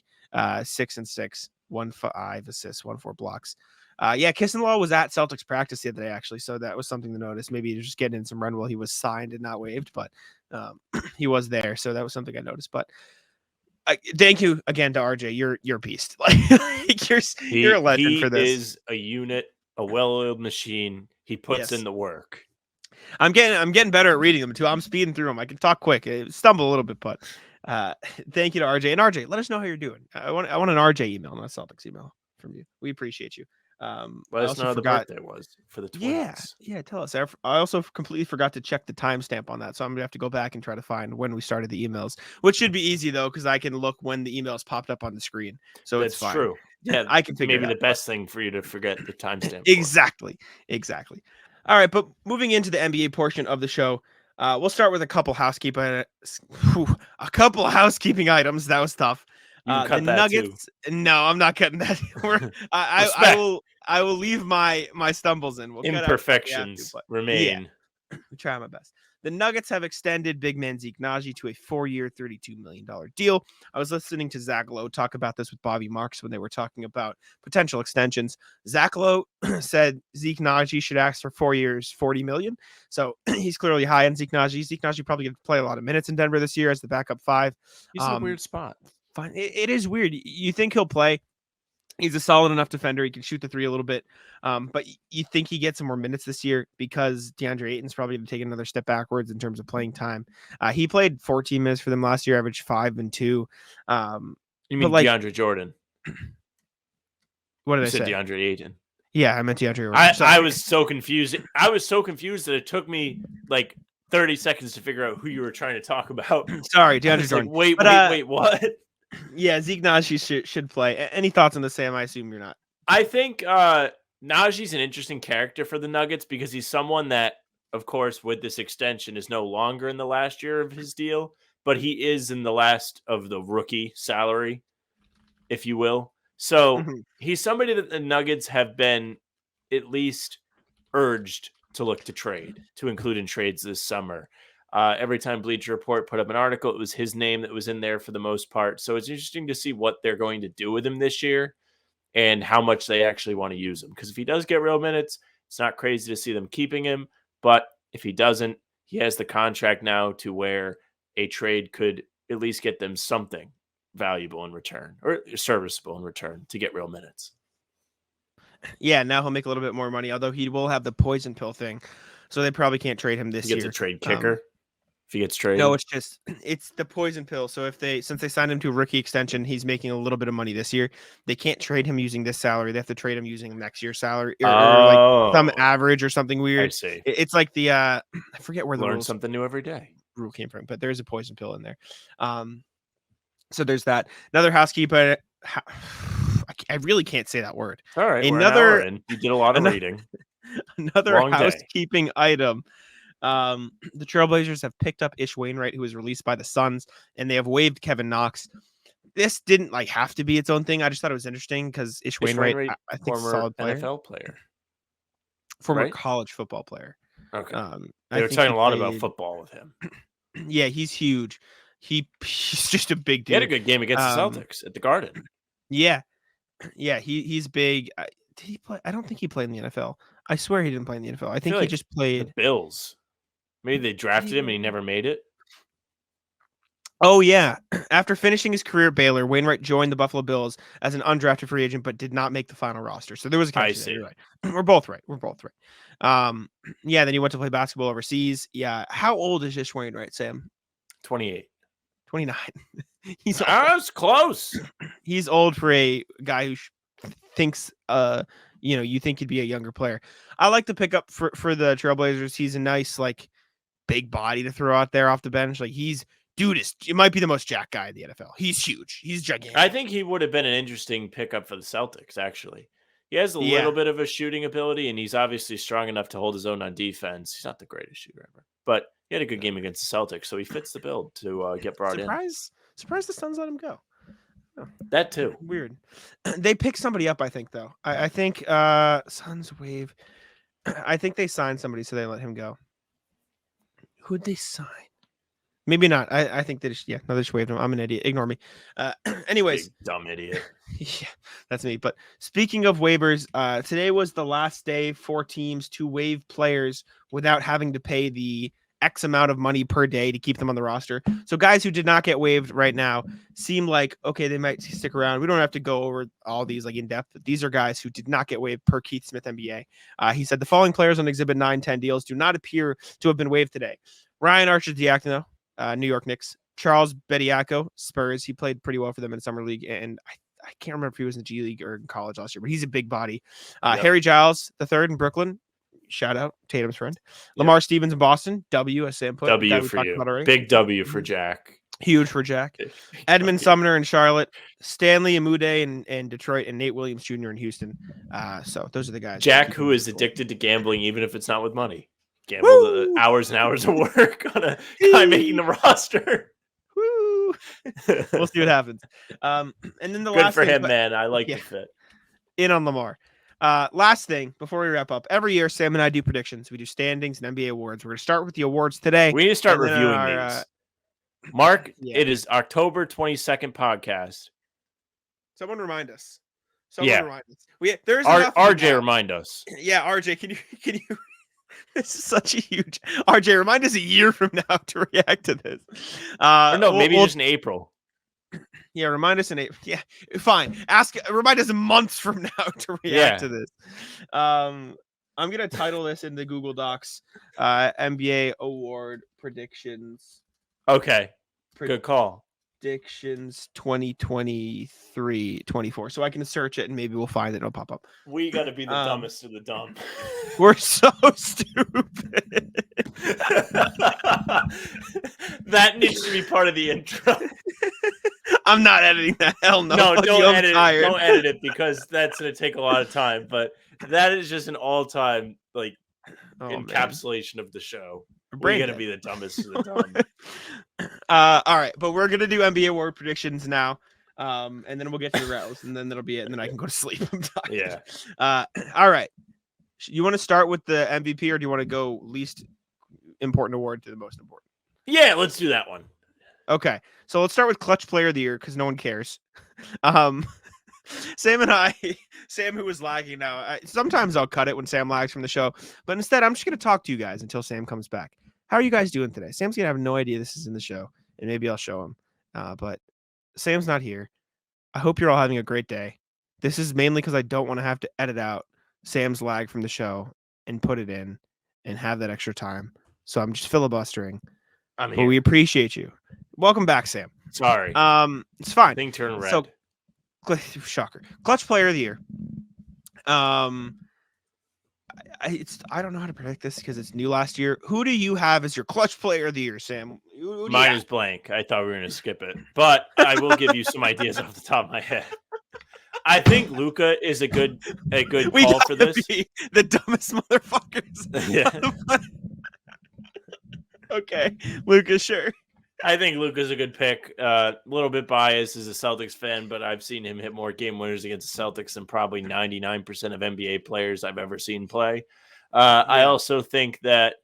6 and 6, 1.5 assists, 1.4 blocks. Kissenlaw was at Celtics practice the other day, actually, so that was something to notice. Maybe just getting in some run while he was signed and not waived, but he was there, so that was something I noticed. But thank you again to RJ. You're a beast. You're a legend for this. He is a unit, a well-oiled machine. He puts in the work. I'm getting better at reading them too. I'm speeding through them. I can talk quick, stumble a little bit, but thank you to RJ. And RJ, let us know how you're doing. I want an RJ email, not a Celtics email from you. We appreciate you. Let us know how the birthday was for the twins. Yeah, tell us. I also completely forgot to check the timestamp on that, so I'm gonna have to go back and try to find when we started the emails, which should be easy though, because I can look when the emails popped up on the screen. So that's it's fine. True. Yeah, I can figure maybe it the best thing for you to forget the timestamp. Exactly. All right, but moving into the NBA portion of the show, we'll start with a couple housekeeping items. That was tough. The Nuggets. No, I'm not cutting that. I will. I will leave my stumbles in. We'll cut out stuff we have to, Imperfections but remain. I'm trying my best. The Nuggets have extended big man Zeke Nnaji to a 4-year, $32 million deal. I was listening to Zach Lowe talk about this with Bobby Marks when they were talking about potential extensions. Zach Lowe said Zeke Nnaji should ask for 4 years, $40 million. So he's clearly high on Zeke Nnaji. Zeke Nnaji probably going to play a lot of minutes in Denver this year as the backup 5. He's in a weird spot. Fine. It is weird. You think he'll play. He's a solid enough defender. He can shoot the 3 a little bit. But you think he gets some more minutes this year because DeAndre Ayton's probably going to take another step backwards in terms of playing time. He played 14 minutes for them last year, averaged 5 and 2. You mean DeAndre Jordan? What did you I said? say? DeAndre Ayton. Yeah, I meant DeAndre Jordan. I was so confused. I was so confused that it took me like 30 seconds to figure out who you were trying to talk about. Sorry, DeAndre Jordan. Like, wait, what? Yeah, Zeke Nnaji should play. Any thoughts on the Sam? I assume you're not. I think Najee's an interesting character for the Nuggets because he's someone that, of course, with this extension is no longer in the last year of his deal, but he is in the last of the rookie salary, if you will. So he's somebody that the Nuggets have been at least urged to look to trade, to include in trades this summer. Every time Bleacher Report put up an article, it was his name that was in there for the most part. So it's interesting to see what they're going to do with him this year and how much they actually want to use him. Because if he does get real minutes, it's not crazy to see them keeping him. But if he doesn't, he has the contract now to where a trade could at least get them something valuable in return or serviceable in return to get real minutes. Yeah, now he'll make a little bit more money, although he will have the poison pill thing. So they probably can't trade him this year. He gets a trade kicker if he gets traded. No, it's the poison pill. So since they signed him to a rookie extension, he's making a little bit of money this year. They can't trade him using this salary. They have to trade him using next year's salary or like some average or something weird. I see. It's like the I forget where the learn something new every day rule came from, but there's a poison pill in there. So there's that. Another housekeeper. I really can't say that word. All right. You did a lot of reading. Another housekeeping item. The Trailblazers have picked up Ish Wainwright, who was released by the Suns, and they have waived Kevin Knox. This didn't have to be its own thing. I just thought it was interesting because Ish Wainwright, I think, is a solid player. NFL player. Former college football player. Okay. They were talking a lot about football with him. Yeah, he's huge. He's just a big dude. He had a good game against the Celtics at the Garden. Yeah. Yeah, he's big. Did he play? I don't think he played in the NFL. I swear he didn't play in the NFL. I think he just played the Bills. Maybe they drafted him and he never made it. Oh, yeah. After finishing his career at Baylor, Wainwright joined the Buffalo Bills as an undrafted free agent, but did not make the final roster. So there was a connection there. You're right. We're both right. Yeah, then he went to play basketball overseas. Yeah. How old is Ish Wainwright, Sam? 28. 29. He's was close. He's old for a guy who thinks, you think he'd be a younger player. I like to pick up for the Trailblazers. He's a nice, big body to throw out there off the bench. It might be the most jacked guy in the NFL. He's huge. He's gigantic. I think he would have been an interesting pickup for the Celtics, actually. He has a little bit of a shooting ability, and he's obviously strong enough to hold his own on defense. He's not the greatest shooter ever, but he had a good game against the Celtics, so he fits the build to get brought in. Surprised the Suns let him go. Oh, that too. Weird. They picked somebody up, I think, though. I think Suns waive. I think they signed somebody, so they let him go. Who'd they sign? Maybe not. I think they just waived him. I'm an idiot. Ignore me. Anyways. Big, dumb idiot. Yeah, that's me. But speaking of waivers, today was the last day for teams to waive players without having to pay the X amount of money per day to keep them on the roster. So guys who did not get waived right now seem like, okay, they might stick around. We don't have to go over all these in depth, but these are guys who did not get waived per Keith Smith NBA. He said the following players on Exhibit 910 deals do not appear to have been waived today. Ryan Arcidiacono, New York Knicks. Charles Bediako, Spurs. He played pretty well for them in Summer League, and I can't remember if he was in the G League or in college last year, but he's a big body. Harry Giles, the third in Brooklyn. Shout out, Tatum's friend. Lamar Stevens in Boston. W, as Sam put. W for you. Big W for Jack. Huge for Jack. Edmund Sumner in Charlotte. Stanley Amude in Detroit, and Nate Williams Jr. in Houston. So those are the guys. Jack, who is addicted to gambling, even if it's not with money. Gamble hours and hours of work on a guy making the roster. Woo! We'll see what happens. And then the Good last for thing, him, man. I like the fit. In on Lamar. Last thing before we wrap up, every year Sam and I do predictions. We do standings and NBA awards. We're going to start with the awards today. We need to start and then reviewing these. Mark, Yeah. it is October 22nd podcast. Someone remind us. Yeah. Remind us. There's enough RJ, remind us. Yeah, RJ, can you? This is such a huge. RJ, remind us a year from now to react to this. Or no, maybe just in April. Yeah, remind us in April. Yeah, fine. Remind us months from now to react to this. I'm gonna title this in the Google Docs, NBA award predictions. Okay, good call. Predictions 2023-24. So I can search it and maybe we'll find it. It'll pop up. We got to be the dumbest of the dumb. We're so stupid. That needs to be part of the intro. I'm not editing that. Hell no. No, don't edit it. Don't edit it because that's going to take a lot of time. But that is just an all-time encapsulation of the show. We're going to be the dumbest of the dumb. All right, but we're gonna do NBA award predictions now, and then we'll get to the rattles, and then that'll be it, and then I can go to sleep. I'm tired. Yeah. All right. You want to start with the MVP, or do you want to go least important award to the most important? Yeah, let's do that one. Okay, so let's start with clutch player of the year because no one cares. Sam and Sam, who was lagging now. Sometimes I'll cut it when Sam lags from the show, but instead I'm just gonna talk to you guys until Sam comes back. How are you guys doing today? Sam's gonna have no idea this is in the show, and maybe I'll show him. But Sam's not here. I hope you're all having a great day. This is mainly because I don't want to have to edit out Sam's lag from the show and put it in and have that extra time. So I'm just filibustering. I'm here. But we appreciate you. Welcome back, Sam. Sorry. It's fine. Thing turned red. So, shocker. Clutch player of the year. I don't know how to predict this because it's new last year. Who do you have as your clutch player of the year, Sam? Mine is blank. I thought we were going to skip it, but I will give you some ideas off the top of my head. I think Luka is a good call for this. Be the dumbest motherfuckers. Yeah. Okay, Luka, sure. I think Luka's a good pick. A little bit biased as a Celtics fan, but I've seen him hit more game winners against the Celtics than probably 99% of NBA players I've ever seen play. I also think that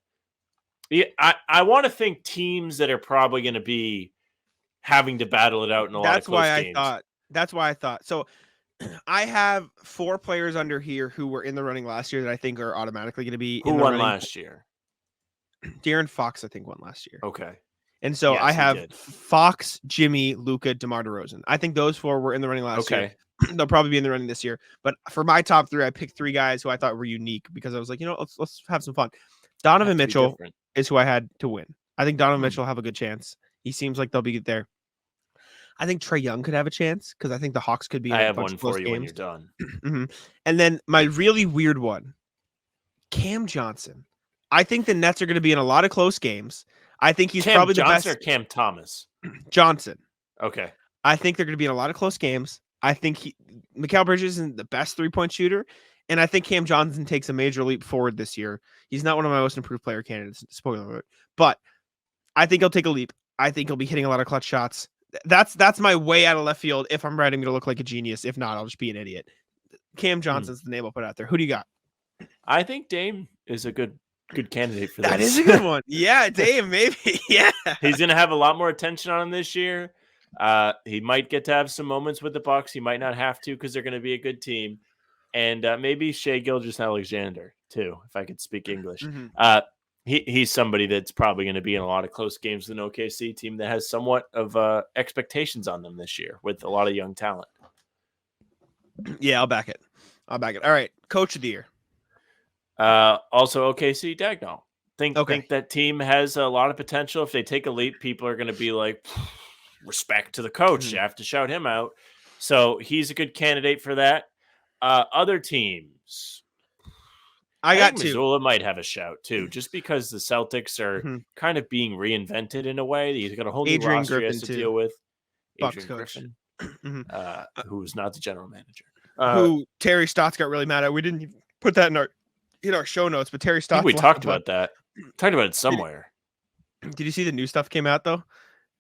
I want to think teams that are probably going to be having to battle it out in a lot of close games. That's why I thought. So I have 4 players under here who were in the running last year that I think are automatically going to be in the running. Last year? De'Aaron Fox, I think, won last year. Okay. And so I have Fox, Jimmy, Luka, DeMar DeRozan. I think those 4 were in the running last year. They'll probably be in the running this year. But for my top 3, I picked 3 guys who I thought were unique because I was like, let's have some fun. Donovan Mitchell is who I had to win. I think Donovan Mitchell will have a good chance. He seems like they'll be there. I think Trae Young could have a chance because I think the Hawks could be in I a have bunch one of close for you games. when you're done. Mm-hmm. And then my really weird one, Cam Johnson. I think the Nets are going to be in a lot of close games. I think he's probably the best. Or Cam Thomas? Johnson. Okay. I think they're going to be in a lot of close games. I think Mikal Bridges is the best 3-point shooter. And I think Cam Johnson takes a major leap forward this year. He's not one of my most improved player candidates, spoiler alert. But I think he'll take a leap. I think he'll be hitting a lot of clutch shots. That's my way out of left field if I'm ready to look like a genius. If not, I'll just be an idiot. Cam Johnson's the name I'll put out there. Who do you got? I think Dame is a good candidate for this. That is a good one. Yeah, Dame, maybe. Yeah. He's going to have a lot more attention on him this year. He might get to have some moments with the Bucks. He might not have to because they're going to be a good team. And maybe Shai Gilgeous-Alexander, too, if I could speak English. Mm-hmm. He's somebody that's probably going to be in a lot of close games with an OKC team that has somewhat of expectations on them this year with a lot of young talent. Yeah, I'll back it. All right, coach of the year. Also OKC Dagnall. Think that team has a lot of potential. If they take a leap, people are going to be like, respect to the coach. You have to shout him out. So he's a good candidate for that. Other teams. I got 2. Mazzulla might have a shout too, just because the Celtics are kind of being reinvented in a way. He's got a whole new roster he has to deal with. Adrian Griffin, who's not the general manager. Who Terry Stotts got really mad at. We didn't put that in our show notes, but Terry Stotts. We talked about that. Talked about it somewhere. Did you see the new stuff came out though?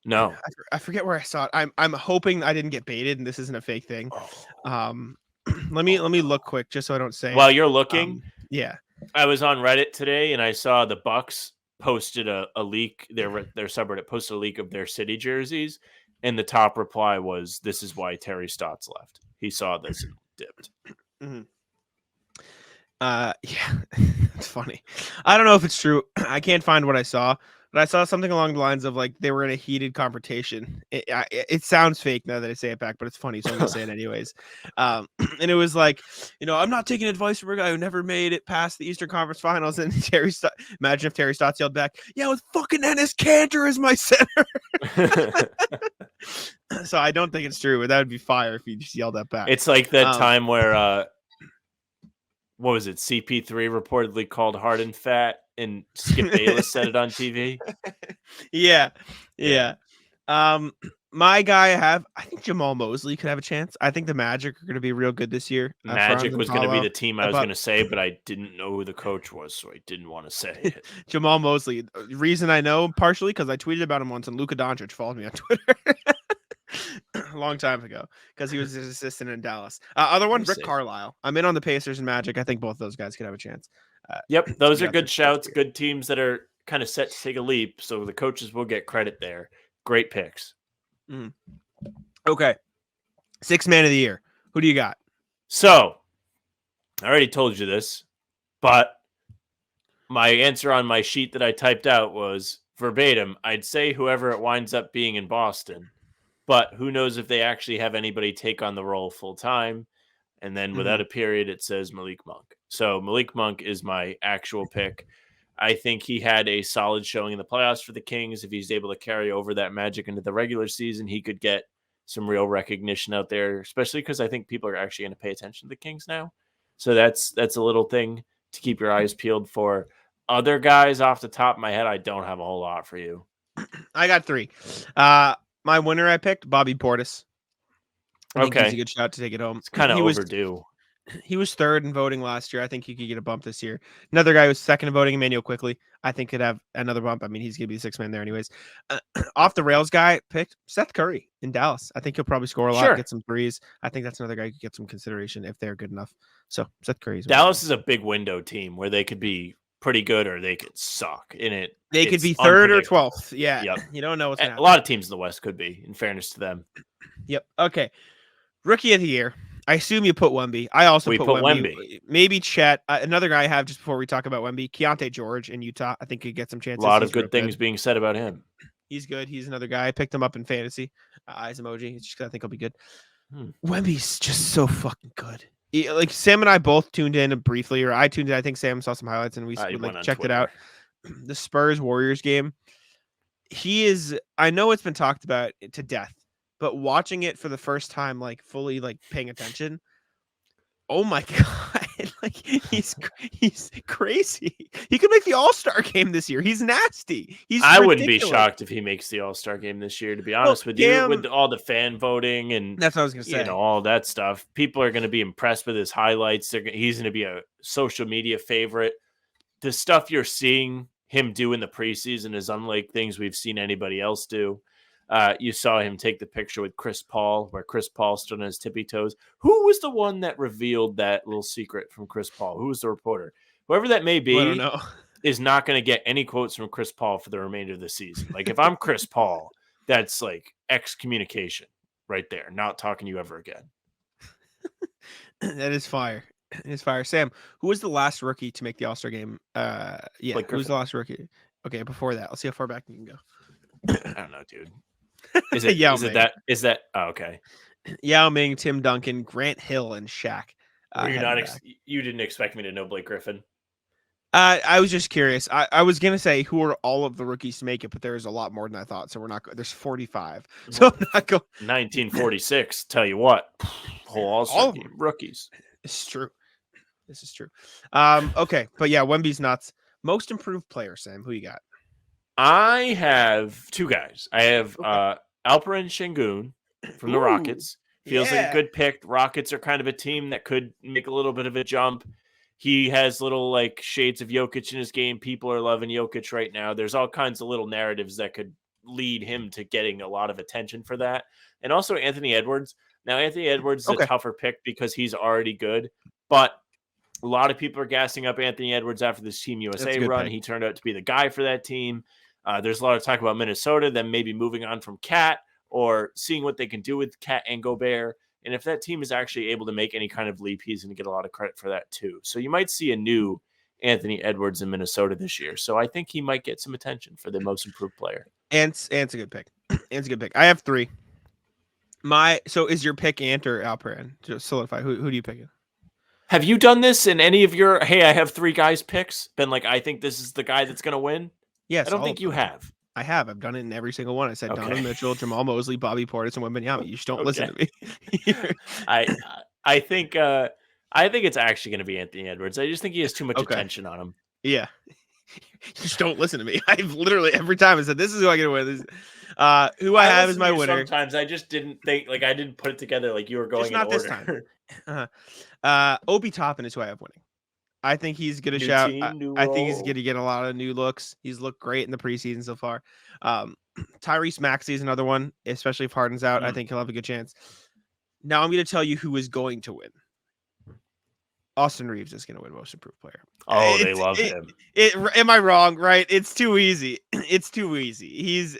No, I forget where I saw it. I'm hoping I didn't get baited and this isn't a fake thing. let me look quick just so I don't say While it. you're looking, Yeah. I was on Reddit today and I saw the Bucks posted a leak. Their subreddit posted a leak of their city jerseys, and the top reply was, "This is why Terry Stotts left. He saw this and dipped." Mm-hmm. Yeah, it's funny. I don't know if it's true. I can't find what I saw, but I saw something along the lines of like they were in a heated confrontation. It sounds fake now that I say it back, but it's funny, so I'm gonna say it anyways. And it was like, I'm not taking advice from a guy who never made it past the Eastern Conference Finals. And imagine if Terry Stotts yelled back, "Yeah, with fucking Enes Kanter as my center." So I don't think it's true, but that would be fire if you just yelled that back. It's like that time where what was it? CP3 reportedly called Harden fat, and Skip Bayless said it on TV. Yeah. My guy, I think Jamal Mosley could have a chance. I think the Magic are going to be real good this year. Magic was going to be the team I was going to say, but I didn't know who the coach was, so I didn't want to say it. Jamal Mosley. Reason I know partially because I tweeted about him once, and Luka Doncic followed me on Twitter. A long time ago because he was his assistant in Dallas. Other one, Rick Carlisle. I'm in on the Pacers and Magic. I think both those guys could have a chance. Yep, those are good shouts. Good teams that are kind of set to take a leap, so the coaches will get credit there. Great picks. Mm. Okay, 6th man of the year. Who do you got? So, I already told you this, but my answer on my sheet that I typed out was verbatim. I'd say whoever it winds up being in Boston. But who knows if they actually have anybody take on the role full time. And then without a period, it says Malik Monk. So Malik Monk is my actual pick. I think he had a solid showing in the playoffs for the Kings. If he's able to carry over that magic into the regular season, he could get some real recognition out there, especially because I think people are actually going to pay attention to the Kings now. So that's a little thing to keep your eyes peeled for. Other guys off the top of my head, I don't have a whole lot for you. I got 3. My winner I picked, Bobby Portis. I think he's a good shot to take it home. It's kind of overdue. He was 3rd in voting last year. I think he could get a bump this year. Another guy who's 2nd in voting, Emmanuel Quickly, I think could have another bump. I mean, he's going to be the 6th man there anyways. Off the rails guy picked Seth Curry in Dallas. I think he'll probably score a lot, get some threes. I think that's another guy who could get some consideration if they're good enough. So Seth Curry's Dallas is a big window team where they could be pretty good or they could suck in it. They could be 3rd or 12th. Yeah. Yep. You don't know what's going to happen. A lot of teams in the West could be, in fairness to them. Yep. Okay. Rookie of the year. I assume you put Wemby. I also put Wemby. Maybe Chet. Another guy I have just before we talk about Wemby, Keontae George in Utah. I think he could get some chances. A lot of good things being said about him. He's good. He's another guy. I picked him up in fantasy. Eyes emoji. It's just I think he'll be good. Wemby's just so fucking good. Like Sam and I both tuned in briefly, or I tuned in. I think Sam saw some highlights and we checked it out. The Spurs Warriors game. He is. I know it's been talked about to death, but watching it for the first time, like fully, like paying attention. Oh my god! Like he's crazy. He could make the All-Star game this year. He's nasty. I wouldn't be shocked if he makes the All-Star game this year. To be honest with you, with all the fan voting and that's what I was gonna say. All that stuff, people are going to be impressed with his highlights. He's going to be a social media favorite. The stuff you're seeing him do in the preseason is unlike things we've seen anybody else do. You saw him take the picture with Chris Paul, where Chris Paul stood on his tippy toes. Who was the one that revealed that little secret from Chris Paul? Who was the reporter? Whoever that may be, I don't know. Is not going to get any quotes from Chris Paul for the remainder of the season. Like, if I'm Chris Paul, that's like excommunication right there. Not talking to you ever again. That is fire. It's fire. Sam, who was the last rookie to make the All-Star game? Who was the last rookie? Okay, before that, let's see how far back you can go. I don't know, dude. Is that? Oh, okay. Yao Ming, Tim Duncan, Grant Hill, and Shaq. You didn't expect me to know Blake Griffin? I was just curious. I was gonna say who are all of the rookies to make it, but there's a lot more than I thought. So we're not. There's 45. So I'm not going. 1946. Tell you what, whole All-Star game rookies. It's true. This is true. Okay, but yeah, Wemby's nuts. Most improved player, Sam. Who you got? I have 2 guys. I have Alperen Şengün from the Rockets. Feels like a good pick. Rockets are kind of a team that could make a little bit of a jump. He has little like shades of Jokic in his game. People are loving Jokic right now. There's all kinds of little narratives that could lead him to getting a lot of attention for that. And also Anthony Edwards. Now, Anthony Edwards is a tougher pick because he's already good, but a lot of people are gassing up Anthony Edwards after this Team USA run. Pick. He turned out to be the guy for that team. There's a lot of talk about Minnesota, them maybe moving on from Cat or seeing what they can do with Cat and Gobert. And if that team is actually able to make any kind of leap, he's going to get a lot of credit for that too. So you might see a new Anthony Edwards in Minnesota this year. So I think he might get some attention for the most improved player. Ant's a good pick. Ant's a good pick. I have 3. So is your pick Ant or Alperen? Just solidify. Who do you pick? Have you done this in any of your, hey, I have 3 guys picks? Been like, I think this is the guy that's going to win? Yes. I don't think you have. I have. I've done it in every single one. I said Donovan Mitchell, Jamal Mosley, Bobby Portis, and Wembanyama. You just don't listen to me. I think it's actually going to be Anthony Edwards. I just think he has too much attention on him. Yeah. You just don't listen to me. I've literally every time I said this is who I get to win. This who I have is my winner. Sometimes I just didn't think I didn't put it together like you were going. Just not in order. This time. Obi Toppin is who I have winning. I think he's gonna shout. I think he's gonna get a lot of new looks. He's looked great in the preseason so far. Tyrese Maxey is another one, especially if Harden's out. I think he'll have a good chance. Now I'm gonna tell you who is going to win. Austin Reeves is going to win Most Improved Player. Oh, they love him. Am I wrong? Right? It's too easy. It's too easy.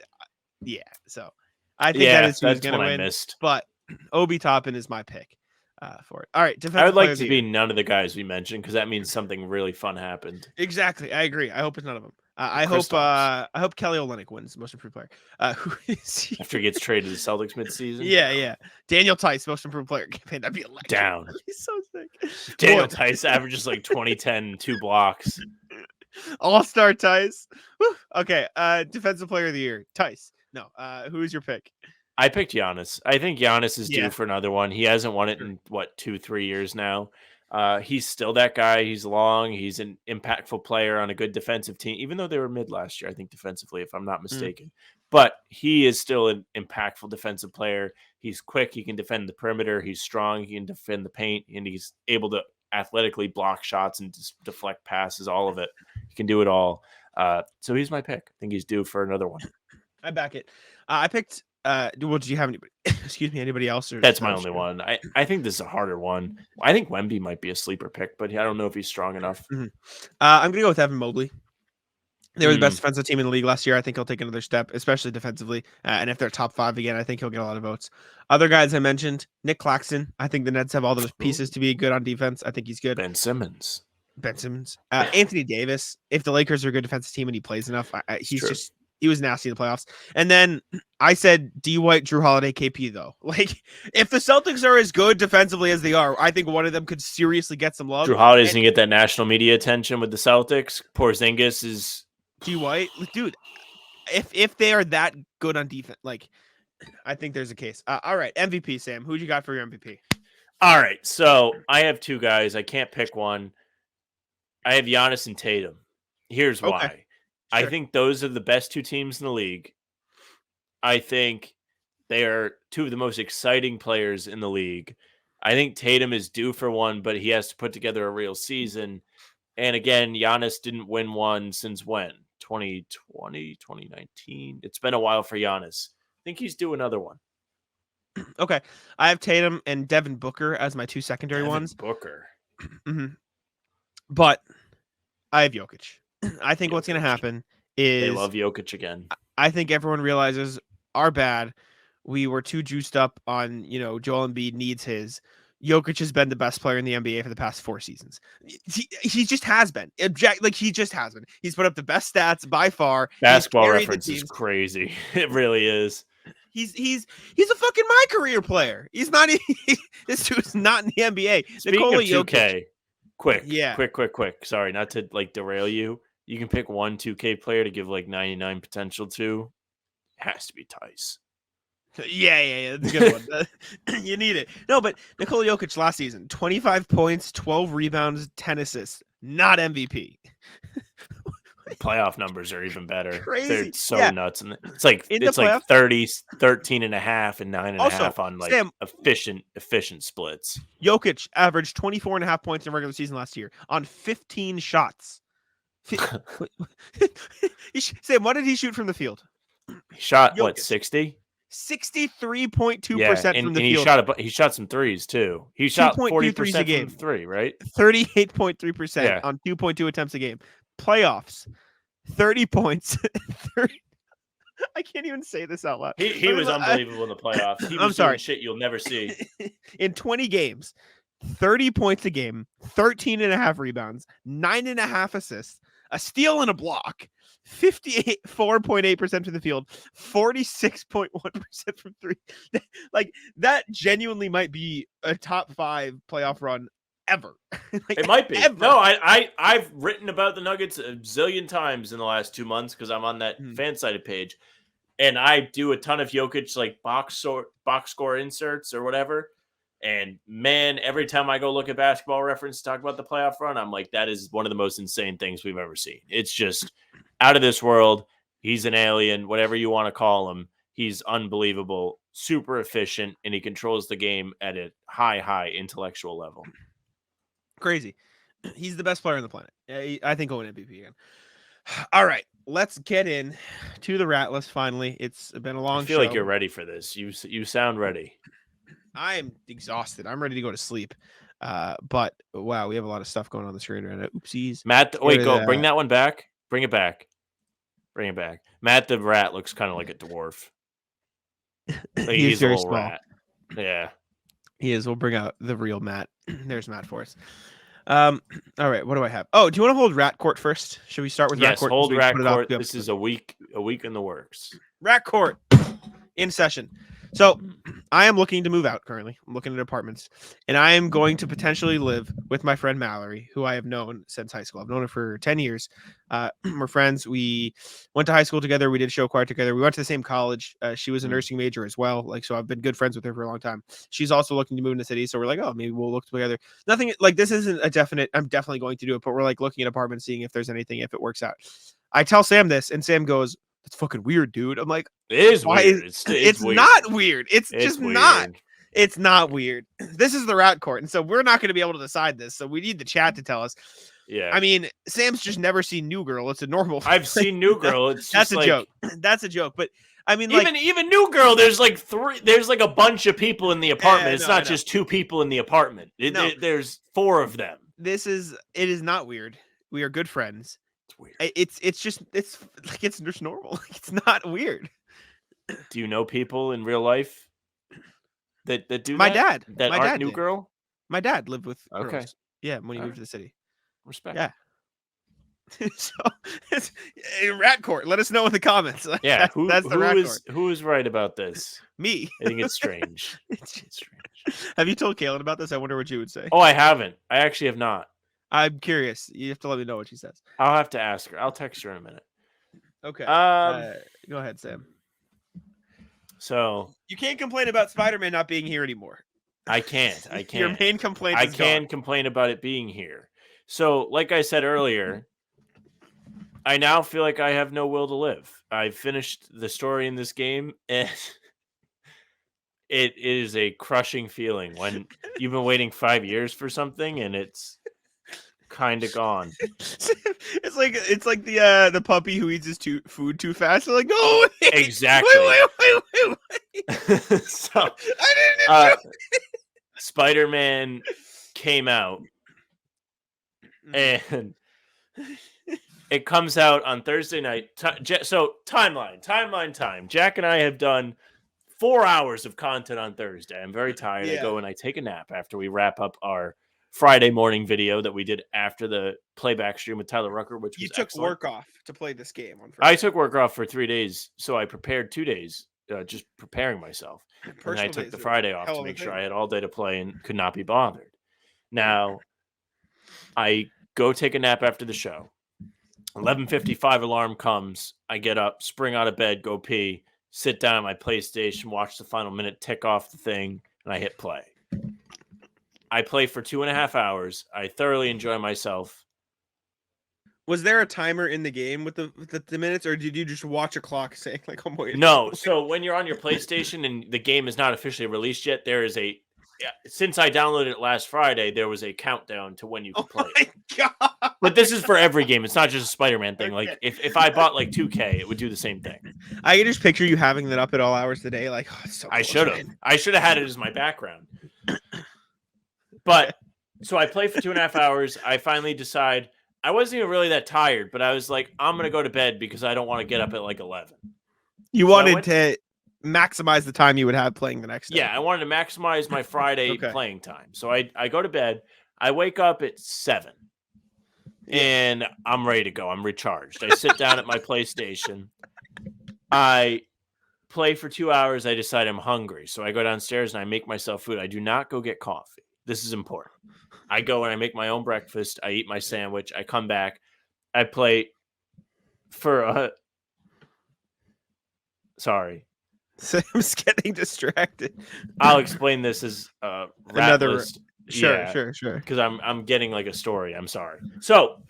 So I think that is who he's going to win. But Obi Toppin is my pick for it. All right. I would like to be none of the guys we mentioned because that means something really fun happened. Exactly. I agree. I hope it's none of them. I hope Kelly Olynyk wins Most Improved Player. Who is he? After he gets traded to the Celtics midseason? Yeah. Daniel Tice, Most Improved Player campaign. That'd be electric. Down. He's so sick. Daniel Tice averages like 20-10, 2 blocks. All-star Tice. Whew. Okay. Defensive Player of the Year. Tice. No. Who is your pick? I picked Giannis. I think Giannis is due for another one. He hasn't won it in 2-3 years now. He's still that guy. He's long. He's an impactful player on a good defensive team, even though they were mid last year, I think, defensively, if I'm not mistaken. But he is still an impactful defensive player. He's quick. He can defend the perimeter. He's strong. He can defend the paint, and he's able to athletically block shots and deflect passes, all of it. He can do it all. So he's my pick. I think he's due for another one. I back it. I picked did you have anybody? Excuse me, anybody else? Or that's my only one. I think this is a harder one. I think Wemby might be a sleeper pick, but I don't know if he's strong enough. I'm gonna go with Evan Mobley. They were the best defensive team in the league last year. I think he'll take another step, especially defensively. And if they're top 5 again, I think he'll get a lot of votes. Other guys I mentioned, Nick Claxton. I think the Nets have all those pieces to be good on defense. I think he's good. Ben Simmons. Anthony Davis. If the Lakers are a good defensive team and he plays enough, he was nasty in the playoffs. And then I said D. White, Jrue Holiday, KP, though. Like, if the Celtics are as good defensively as they are, I think one of them could seriously get some love. Jrue Holiday's going to get that national media attention with the Celtics. Porzingis is... D. White, dude, if they are that good on defense, like, I think there's a case. All right, MVP, Sam. Who'd you got for your MVP? All right, so I have 2 guys. I can't pick one. I have Giannis and Tatum. Here's why. Okay. Sure. I think those are the best 2 teams in the league. I think they are 2 of the most exciting players in the league. I think Tatum is due for one, but he has to put together a real season. And again, Giannis didn't win one since when? 2020, 2019. It's been a while for Giannis. I think he's due another one. Okay. I have Tatum and Devin Booker as my 2 secondary ones. Booker. But I have Jokic. I think what's going to happen is... They love Jokic again. I think everyone realizes our bad. We were too juiced up on, Joel Embiid needs his. Jokic has been the best player in the NBA for the past 4 seasons. He just has been. He just has been. He's put up the best stats by far. Basketball Reference is crazy. It really is. He's a fucking my career player. He's not. This dude's not in the NBA. Speaking Nikola of 2K, Jokic. quick. Sorry, not to derail you. You can pick one 2K player to give 99 potential to. It has to be Tice. Yeah, that's a good one. You need it. No, but Nikola Jokic last season, 25 points, 12 rebounds, 10 assists. Not MVP. Playoff numbers are even better. Crazy. They're so nuts. And it's like 30, 13 and a half and 9 and a half on Sam, efficient splits. Jokic averaged 24 and a half points in regular season last year on 15 shots. Sam, what did he shoot from the field? He shot what, Jokic. 60? 63.2% from the field. He shot some threes too. He shot 40% a game. from 3, right? 38.3% Yeah. on 2.2 attempts a game. Playoffs, 30 points. 30, I can't even say this out loud. He was unbelievable in the playoffs. He was doing shit you'll never see. In 20 games, 30 points a game, 13.5 rebounds, 9.5 assists, a steal and a block, 54.8% from the field, 46.1% from 3. Like, that genuinely might be a top 5 playoff run ever. Like, it might be. Ever. No, I've written about the Nuggets a zillion times in the last 2 months because I'm on that fan-sided page. And I do a ton of Jokic like box score inserts or whatever. And man, every time I go look at Basketball Reference to talk about the playoff run, I'm like, that is one of the most insane things we've ever seen. It's just out of this world. He's an alien, whatever you want to call him. He's unbelievable, super efficient, and he controls the game at a high intellectual level. Crazy. He's the best player on the planet. I think he'll win MVP again. All right, let's get in to the rat list finally. It's been a long show. I feel like you're ready for this. You sound ready. I am exhausted. I'm ready to go to sleep. But wow, we have a lot of stuff going on the screen right now. Oopsies. Matt, wait, go bring that one back. Bring it back. Matt the rat looks kind of like a dwarf. Like He's very a little small. rat. Yeah. He is. We'll bring out the real Matt. There's Matt for us. All right, what do I have? Oh, do you want to hold Rat Court first? Should we start with Rat Court? Yes, hold Rat Court. This is a week in the works. Rat Court in session. So I am looking to move out currently. I'm looking at apartments, and I am going to potentially live with my friend Mallory, who I have known since high school. I've known her for 10 years. We're friends. We went to high school together. We did show choir together. We went to the same college. She was a nursing major as well. So I've been good friends with her for a long time. She's also looking to move in the city. So we're like, oh, maybe we'll look together. Nothing like this isn't a definite, I'm definitely going to do it, but we're like looking at apartments, seeing if there's anything, if it works out. I tell Sam this, and Sam goes, "It's fucking weird, dude." I'm like, it is weird. It's weird. Not weird. It's just weird. Not. It's not weird. This is the Rat Court, and so we're not going to be able to decide this. So we need the chat to tell us. Yeah. I mean, Sam's just never seen New Girl. It's a normal. I've seen New Girl. It's that's just a joke. That's a joke. But I mean, even New Girl, there's like a bunch of people in the apartment. It's not just 2 people in the apartment. There's 4 of them. It is not weird. We are good friends. It's weird. It's just normal. It's not weird. Do you know people in real life that do my that? dad that my aren't dad New did. Girl? My dad lived with Okay. girls. Yeah, when he moved to the city. Respect. Yeah. So it's Rat Court. Let us know in the comments. Yeah, that's the Rat Court. Who is right about this? Me. I think it's strange. It's strange. Have you told Kaylin about this? I wonder what you would say. Oh, I haven't. I actually have not. I'm curious. You have to let me know what she says. I'll have to ask her. I'll text her in a minute. Okay. Go ahead, Sam. So you can't complain about Spider-Man not being here anymore. I can't. Your main complaint is gone. Complain about it being here. So, like I said earlier, I now feel like I have no will to live. I've finished the story in this game, and it is a crushing feeling when you've been waiting 5 years for something and it's kind of gone. It's like the puppy who eats his food too fast. They're like, no, wait, exactly. Wait. So I didn't Spider-Man came out, and it comes out on Thursday night. So timeline time. Jack and I have done 4 hours of content on Thursday. I'm very tired. I go and I take a nap after we wrap up our Friday morning video that we did after the playback stream with Tyler Rucker, which you was took excellent. work off to play this game on Friday. I took work off for 3 days, so I prepared 2 days, just preparing myself. And I took the Friday off to make sure I had all day to play and could not be bothered. Now, I go take a nap after the show. 11:55 alarm comes. I get up, spring out of bed, go pee, sit down at my PlayStation, watch the final minute, tick off the thing, and I hit play. I play for 2.5 hours. I thoroughly enjoy myself. Was there a timer in the game with the minutes, or did you just watch a clock saying like, "I'm waiting"? No. So when you're on your PlayStation and the game is not officially released yet, there is a since I downloaded it last Friday, there was a countdown to when you could play it. My God. But this is for every game. It's not just a Spider-Man thing. Okay. Like if I bought like 2K, it would do the same thing. I can just picture you having that up at all hours of the day. Like, it's so I cool, should have. man. I should have had it as my background. But so I play for 2.5 hours. I finally decide I wasn't even really that tired, but I was like, I'm gonna go to bed because I don't want to get up at like 11. You So I wanted went- to maximize the time you would have playing the next day. Yeah, I wanted to maximize my Friday Okay. playing time. So I go to bed. I wake up at 7. And I'm ready to go. I'm recharged. I sit down at my PlayStation. I play for 2 hours. I decide I'm hungry. So I go downstairs and I make myself food. I do not go get coffee. This is important. I go and I make my own breakfast. I eat my sandwich. I come back. I play for sorry. So I'm just getting distracted. I'll explain this as Another- list. Sure. Because I'm getting like a story. I'm sorry. So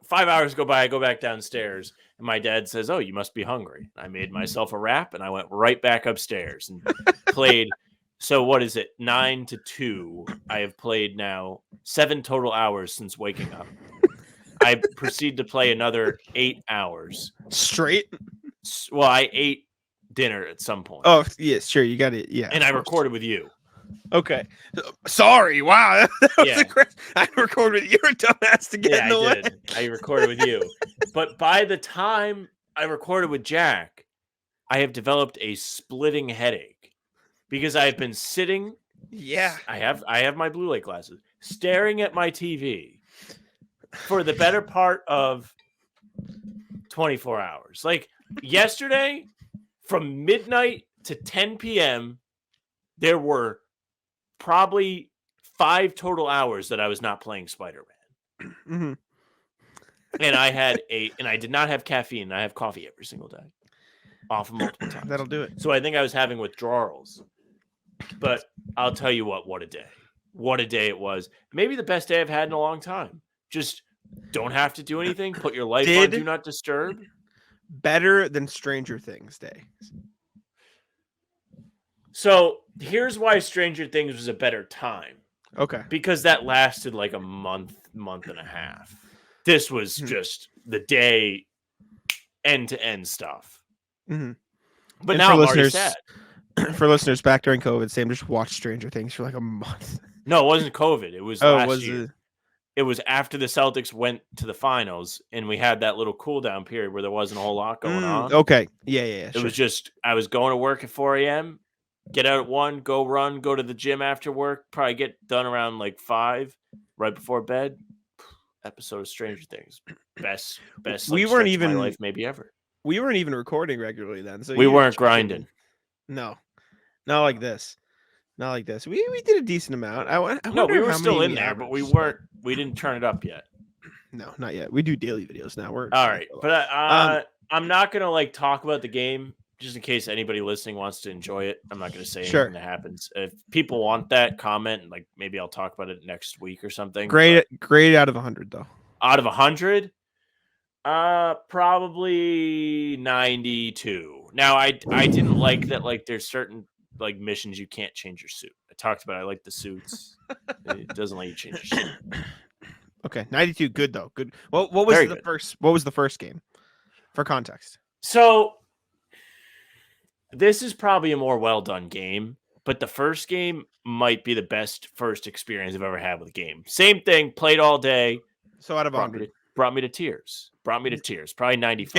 5 hours go by. I go back downstairs, and my dad says, "Oh, you must be hungry." I made myself a wrap, and I went right back upstairs and played. So what is it? 9 to 2. I have played now 7 total hours since waking up. I proceed to play another 8 hours. Straight? Well, I ate dinner at some point. Oh, yes, sure. You got it. Yeah. and I recorded with you. Okay. Sorry. Wow. That was Yeah. aggressive. I recorded with your dumbass to get in the I way. did. I recorded with you. But by the time I recorded with Jack, I have developed a splitting headache because I have been sitting. Yeah. I have my blue light glasses, staring at my TV for the better part of 24 hours. Like yesterday, from midnight to 10 p.m., there were probably 5 total hours that I was not playing Spider-Man. Mm-hmm. And I did not have caffeine. I have coffee every single day, off multiple times. That'll do it. So I think I was having withdrawals. But I'll tell you what a day. What a day it was. Maybe the best day I've had in a long time. Just don't have to do anything. Put your life on Do Not Disturb. Better than Stranger Things Day. So here's why Stranger Things was a better time. Okay. Because that lasted like a month and a half. This was just the day, end-to-end stuff. Mm-hmm. But And now for I'm already listeners- sad. For listeners, back during COVID, Sam just watched Stranger Things for like a month. No, it wasn't COVID. It was Oh, last was year. it? It was after the Celtics went to the finals, and we had that little cool down period where there wasn't a whole lot going on. Okay. Yeah. It was just I was going to work at 4 a.m., get out at 1, go run, go to the gym after work, probably get done around like 5, right before bed. Episode of Stranger Things, best. We like, weren't stretch of even- my life maybe ever. We weren't even recording regularly then, so We you weren't just- grinding. No, not like this. Not like this. We did a decent amount. I No, wonder we were how still many in there, but we averaged. we didn't turn it up yet. No, not yet. We do daily videos now. We're All right, but I'm not gonna like talk about the game just in case anybody listening wants to enjoy it. I'm not gonna say Sure. anything that happens. If people want that, comment, and like maybe I'll talk about it next week or something. great out of 100 though. But out of 100, probably 92. Now I didn't like that. Like there's certain like missions you can't change your suit. I talked about I like the suits. It doesn't let you change your suit. Okay, 92. Good though. Good. What was Very the good. first? What was the first game? For context. So this is probably a more well done game, but the first game might be the best first experience I've ever had with a game. Same thing, played all day, So out of brought me 100, to tears. Brought me to tears. Probably 95.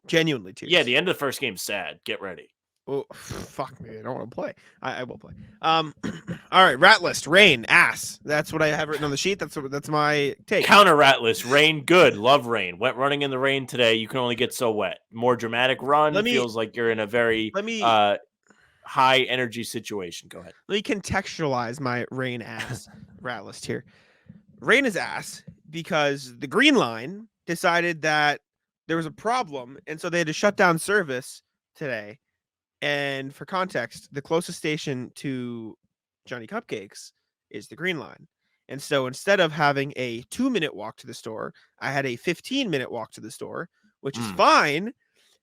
genuinely tears. Yeah, the end of the first game's sad. Get ready. Oh, fuck me. I don't want to play. I will play. All right. Rat list. Rain. Ass. That's what I have written on the sheet. That's my take. Counter rat list. Rain, good. Love rain. Went running in the rain today. You can only get so wet. More dramatic run. Feels like you're in a very high energy situation. Go ahead. Let me contextualize my rain ass rat list here. Rain is ass because the Green Line decided that there was a problem, and so they had to shut down service today. And for context, the closest station to Johnny Cupcakes is the Green Line. And so instead of having a 2-minute walk to the store, I had a 15-minute walk to the store, which is fine,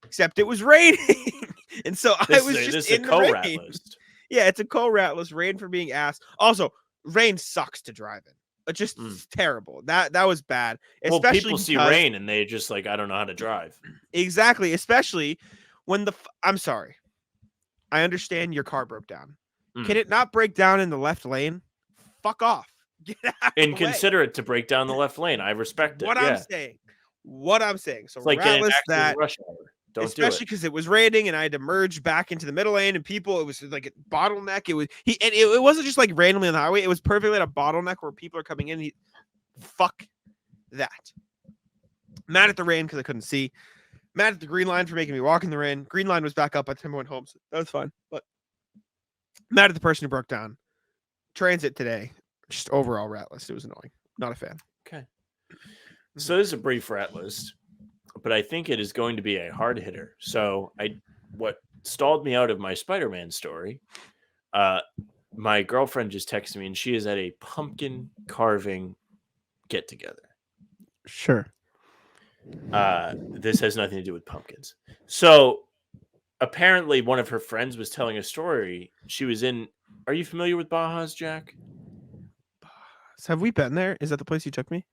except it was raining. And so I was just in the rain. list. Yeah, it's a co-ratless. Rain for being ass. Also, rain sucks to drive in. It's just terrible. That was bad. Well, Especially people see because- rain and they just like, I don't know how to drive. Exactly. Especially when I'm sorry. I understand your car broke down. Can it not break down in the left lane? Fuck off. Get out And consider it to break down the left lane. I respect it. What I'm saying. So it's like getting ratless an that rush hour. Don't especially do it. because it was raining and I had to merge back into the middle lane and people, it was like a bottleneck. It wasn't just like randomly on the highway. It was perfectly at a bottleneck where people are coming in. Fuck that. Mad at the rain because I couldn't see. Mad at the green line for making me walk in the rain. Green line was back up by the time I went home. So that was fine. But mad at the person who broke down. Transit today. Just overall rat list. It was annoying. Not a fan. Okay. So this is a brief rat list, but I think it is going to be a hard hitter. So what stalled me out of my Spider-Man story, my girlfriend just texted me and she is at a pumpkin carving get together. Sure. This has nothing to do with pumpkins. So apparently one of her friends was telling a story. She was in, are you familiar with Baja's, Jack? Have we been there? Is that the place you took me?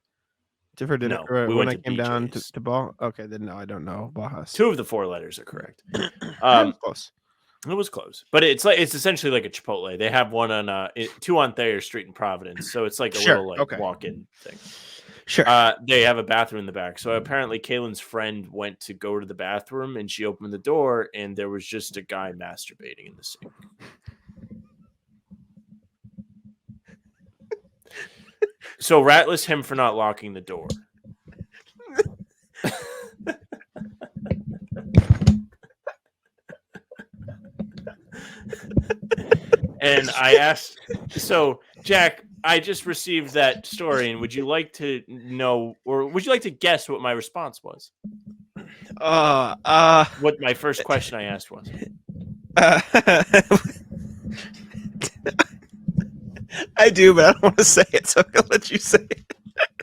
For dinner? No, Or we when went I to came down BJ's. to ball? Okay, then no, I don't know. Bajas. 2 of the 4 letters are correct. Close. It was close, but it's essentially like a Chipotle. They have one on 2 on Thayer Street in Providence, so it's like a little like walk-in thing. Sure. They have a bathroom in the back. So apparently, Kaylin's friend went to go to the bathroom, and she opened the door, and there was just a guy masturbating in the sink. So ratless him for not locking the door. And I asked, so Jack, I just received that story, and would you like to know, or would you like to guess what my response was? What my first question I asked was. I do, but I don't want to say it, so I'm gonna let you say it.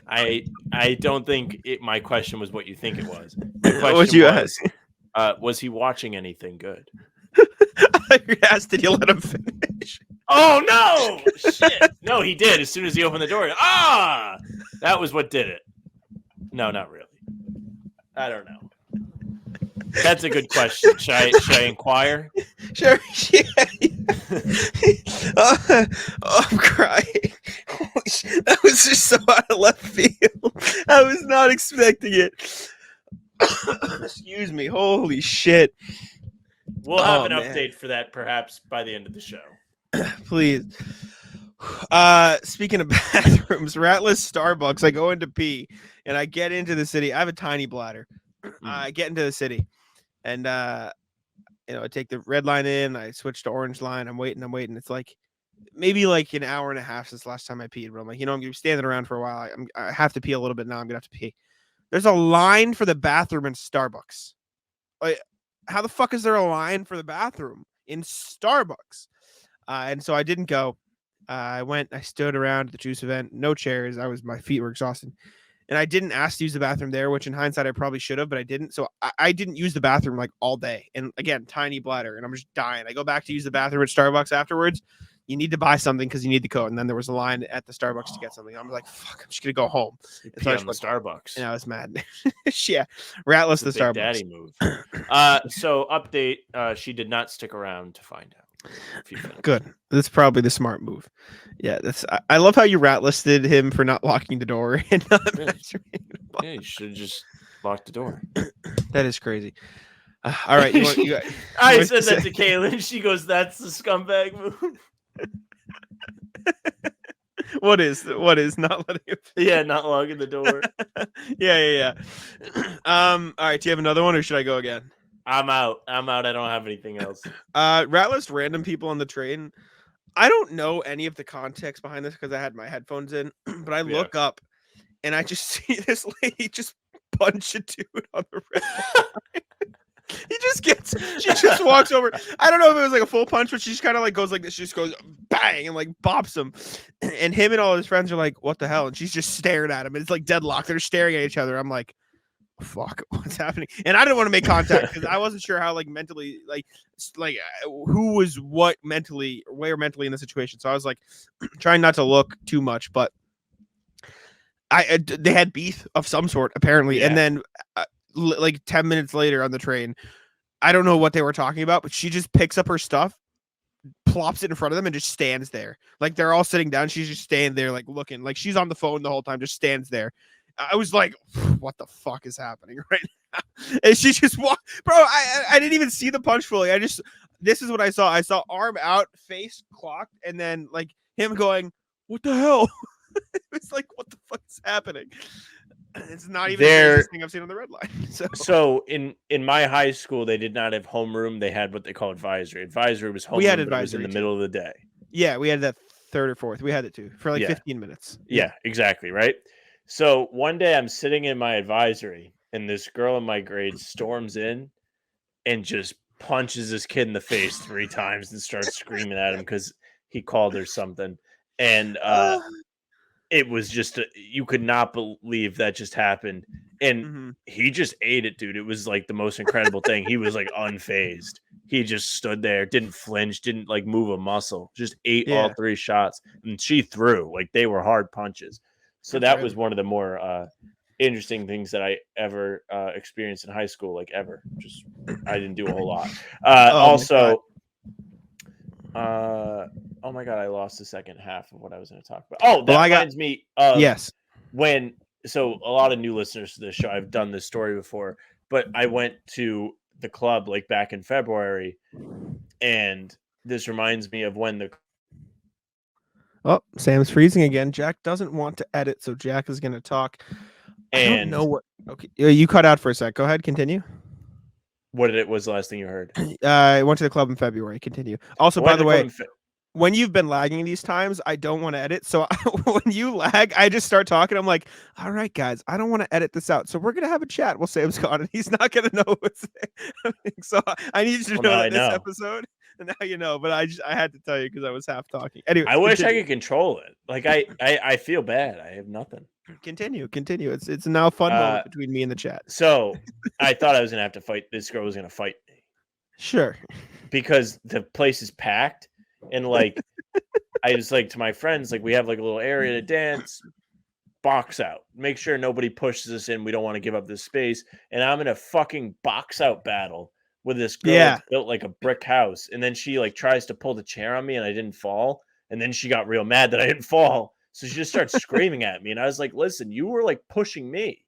I don't think my question was what you think it was. My question What'd you was, ask? Was he watching anything good? I asked, did you let him finish? Oh no! Shit! No, he did. As soon as he opened the door, that was what did it. No, not really. I don't know. That's a good question. Should I inquire? Sure. I'm crying. Holy shit. That was just so out of left field. I was not expecting it. Excuse me. Holy shit. We'll have an update for that perhaps by the end of the show. Please. Speaking of bathrooms, ratless Starbucks, I go into pee and I get into the city. I have a tiny bladder. I get into the city and I take the red line in, I switch to orange line. I'm waiting. It's like maybe like an hour and a half since last time I peed, but I'm like, I'm gonna be standing around for a while. I have to pee a little bit now. I'm gonna have to pee. There's a line for the bathroom in Starbucks. Like, how the fuck is there a line for the bathroom in Starbucks? And so I didn't go. I went, I stood around at the juice event, no chairs. My feet were exhausted. And I didn't ask to use the bathroom there, which in hindsight I probably should have, but I didn't. So I didn't use the bathroom like all day. And again, tiny bladder, and I'm just dying. I go back to use the bathroom at Starbucks afterwards. You need to buy something because you need the code. And then there was a line at the Starbucks to get something. I'm like, fuck, I'm just gonna go home. And so on the Starbucks. And I was mad. Yeah, ratless the Starbucks. Daddy move. So update. She did not stick around to find out. Good. That's probably the smart move. Yeah, I love how you rat listed him for not locking the door and not Yeah, you should have just locked the door. That is crazy. All right, I said that to Kaylin. She goes, "That's the scumbag move." What is not letting him? Yeah, not locking the door. Yeah. All right. Do you have another one, or should I go again? I'm out. I don't have anything else. Ratless random people on the train. I don't know any of the context behind this because I had my headphones in, but I look up and I just see this lady just punch a dude on the red line. She just walks over. I don't know if it was like a full punch, but she just kind of like goes like this. She just goes bang and like bops him. And him and all his friends are like, what the hell? And she's just staring at him. And it's like deadlocked. They're staring at each other. I'm like, fuck, what's happening? And I didn't want to make contact because I wasn't sure how mentally who was where mentally in the situation. So I was like trying not to look too much, but they had beef of some sort apparently. Yeah. And then 10 minutes later on the train, I don't know what they were talking about, but she just picks up her stuff, plops it in front of them, and just stands there. Like they're all sitting down. She's just standing there, looking like she's on the phone the whole time, just stands there. I was like, what the fuck is happening right now? And she just walked, bro. I didn't even see the punch fully. This is what I saw. I saw arm out, face clocked, and then him going, what the hell? It's like, what the fuck is happening? It's not even the craziest thing I've seen on the red line. So in my high school, they did not have homeroom. They had what they call advisory. Advisory was homeroom. We had advisory, but it was in the middle of the day. Yeah, we had that third or fourth. We had it too for 15 minutes. Yeah, exactly. Right. So one day I'm sitting in my advisory and this girl in my grade storms in and just punches this kid in the face 3 times and starts screaming at him because he called her something. And it was just, you could not believe that just happened. And he just ate it, dude. It was the most incredible thing. He was unfazed. He just stood there, didn't flinch, didn't move a muscle, just ate all 3 shots. And she threw, they were hard punches. So that was one of the more interesting things that I ever experienced in high school, ever. Just I didn't do a whole lot. Oh my god, I lost the second half of what I was going to talk about. Oh, that reminds me of so a lot of new listeners to this show, I've done this story before, but I went to the club back in February, and this reminds me of when Oh, Sam's freezing again. Jack doesn't want to edit, so Jack is going to talk. I don't know what. Okay, you cut out for a sec. Go ahead, continue. What was the last thing you heard? I went to the club in February. Continue. Also, by the way, when you've been lagging these times, I don't want to edit. So when you lag, I just start talking. I'm like, all right, guys, I don't want to edit this out. So we're going to have a chat. Well, Sam's gone, and he's not going to know what's happening. So I need you to know that this episode. And now you know, but I had to tell you because I was half talking. Anyway, I wish I could control it. I feel bad. I have nothing. Continue. It's now a fun moment between me and the chat. So I thought I was gonna have to fight. This girl was gonna fight me. Sure. Because the place is packed, and I was to my friends, we have a little area to dance. Box out. Make sure nobody pushes us in. We don't want to give up this space. And I'm in a fucking box out battle with this girl that's built like a brick house, and then she tries to pull the chair on me, and I didn't fall, and then she got real mad that I didn't fall, so she just starts screaming at me, and I was like, "Listen, you were pushing me.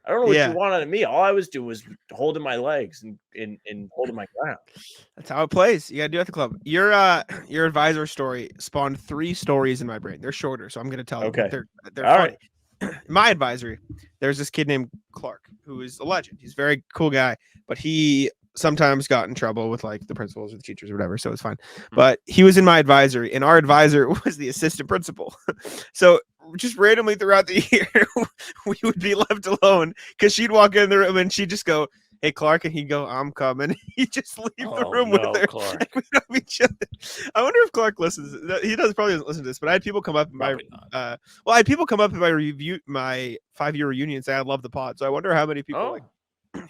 I don't know what you want out of me. All I was doing was holding my legs and holding my ground." That's how it plays. You gotta do it at the club. Your advisor story spawned 3 stories in my brain. They're shorter, so I'm gonna tell you. Okay, they're all funny. Right. My advisory. There's this kid named Clark who is a legend. He's a very cool guy, but he sometimes got in trouble with the principals or the teachers or whatever, so it's fine. But he was in my advisory, and our advisor was the assistant principal. So just randomly throughout the year, we would be left alone because she'd walk in the room and she'd just go, "Hey, Clark," and he'd go, "I'm coming." He'd just leave the room with her. Clark. We'd all be chilling. I wonder if Clark listens. He probably doesn't listen to this, but I had people come up in my review, my 5-year reunion, and say I love the pod. So I wonder how many people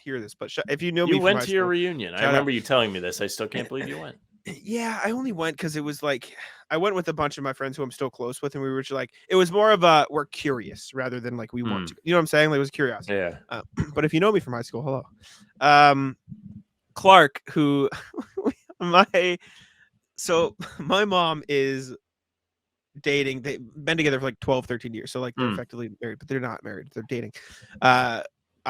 hear this. But if you know me, you went to your reunion. I remember you telling me this. I still can't believe you went. Yeah, I only went because it was I went with a bunch of my friends who I'm still close with, and we were just it was more of a we're curious rather than we want to. You know what I'm saying? It was curiosity. Yeah. But if you know me from high school, hello. Clark, who my mom is dating. They've been together for 12, 13 years. So they're effectively married, but they're not married. They're dating.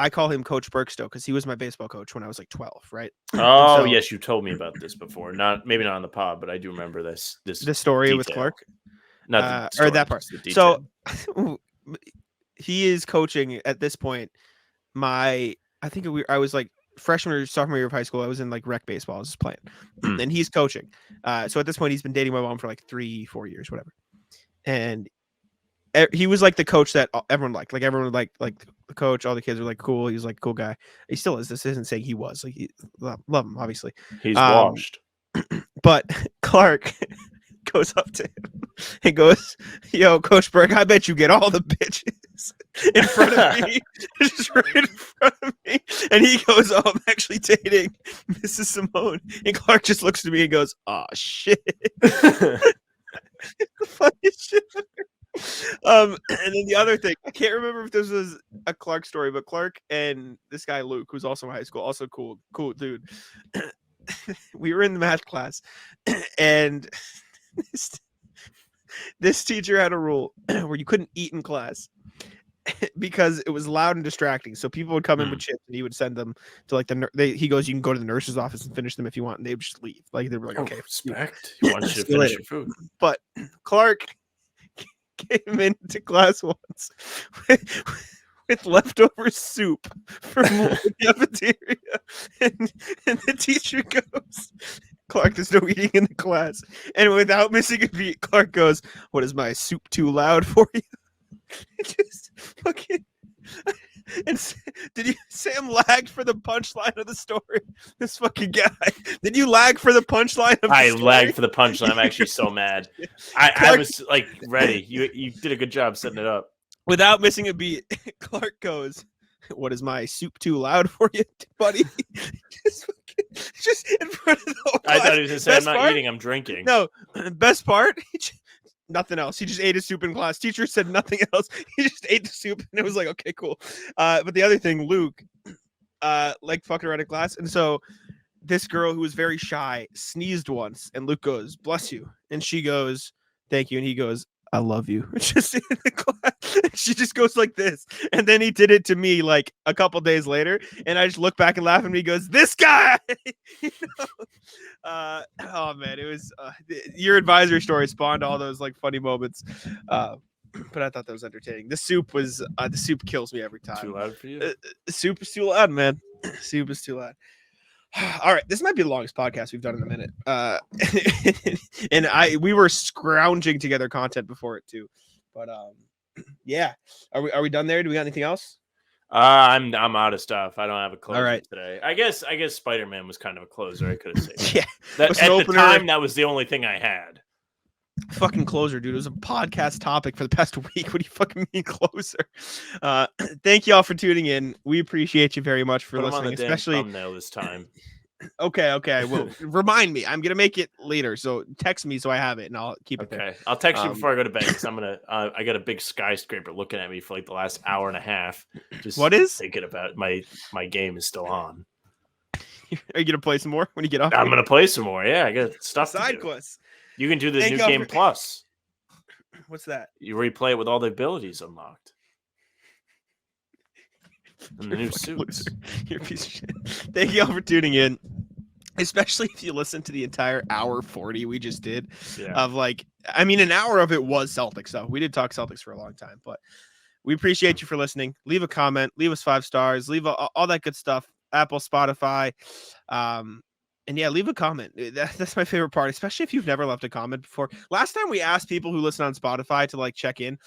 I call him Coach Burkstow because he was my baseball coach when I was 12, right? Oh, yes, you told me about this before. Maybe not on the pod, but I do remember this story detail. With Clark. Not the story, or that part. So he is coaching at this point. I was freshman or sophomore year of high school. I was in rec baseball. I was just playing, and he's coaching. So at this point, he's been dating my mom for 3-4 years, whatever. And he was the coach that everyone liked. Everyone liked the coach. All the kids were cool. He was a cool guy. He still is. This isn't saying he was. Love him, obviously. He's washed. But Clark goes up to him and goes, "Yo, Coach Burke, I bet you get all the bitches." in front of me, just right in front of me. And he goes, "Oh, I'm actually dating Mrs. Simone." And Clark just looks at me and goes, "Oh shit." Funniest shit ever. And then the other thing, I can't remember if this was a Clark story, but Clark and this guy Luke, who's also in high school, also cool dude. We were in the math class, and this teacher had a rule where you couldn't eat in class because it was loud and distracting. So people would come in with chips, and he would send them to like he goes, "You can go to the nurse's office and finish them if you want," and they would just leave. Like they were like, "Okay, respect. You want you to finish your food." But Clark came into class once with leftover soup from the cafeteria, and the teacher goes, "Clark, there's no eating in the class." And without missing a beat, Clark goes, "What, is my soup too loud for you?" Just fucking. And Sam lagged for the punchline of the story? This fucking guy. Did you lag for the punchline of the story? I lagged for the punchline. I'm actually so mad. I was like ready. You did a good job setting it up. Without missing a beat, Clark goes, "What, is my soup too loud for you, buddy?" just in front of the whole class. I thought he was going to say, "I'm not eating, I'm drinking." No, best part, nothing else. He just ate his soup in class. Teacher said nothing else. He just ate the soup, and it was like, okay, cool. But the other thing, Luke, like fucking around in class, and so this girl who was very shy sneezed once, and Luke goes, "Bless you," and she goes, "Thank you," and he goes, "I love you." Just in the class. She just goes like this, and then he did it to me like a couple days later, and I just look back and laugh, and he goes, "This guy." You know? Oh man, it was your advisory story spawned all those like funny moments, but I thought that was entertaining. The soup kills me every time. Too loud for you? Soup is too loud, man. Soup is too loud. All right, this might be the longest podcast we've done in a minute. And we were scrounging together content before it too, but yeah. Are we done there? Do we got anything else? I'm out of stuff. I don't have a closer today. I guess Spider-Man was kind of a closer. I could have said. Yeah. At the time, that was the only thing I had. Fucking closer, dude. It was a podcast topic for the past week. What do you fucking mean closer? Thank you all for tuning in. We appreciate you very much for listening, especially thumbnail this time. Okay, I will. Remind me. I'm gonna make it later, so text me so I have it, and I'll keep it there. I'll text you before I go to bed because I'm gonna. I got a big skyscraper looking at me for like the last hour and a half. Just thinking about my game is still on. Are you gonna play some more when you get off? I'm gonna play some more. Yeah, I got stuff. Side quests. You can do the new game plus. What's that? You replay it with all the abilities unlocked. And the new suits. You're a piece of shit. Thank you all for tuning in. Especially if you listen to the entire hour 40 we just did of an hour of it was Celtics. So we did talk Celtics for a long time, but we appreciate you for listening. Leave a comment, leave us 5 stars, leave all that good stuff. Apple, Spotify. And yeah, leave a comment. That's my favorite part, especially if you've never left a comment before. Last time we asked people who listen on Spotify to check in.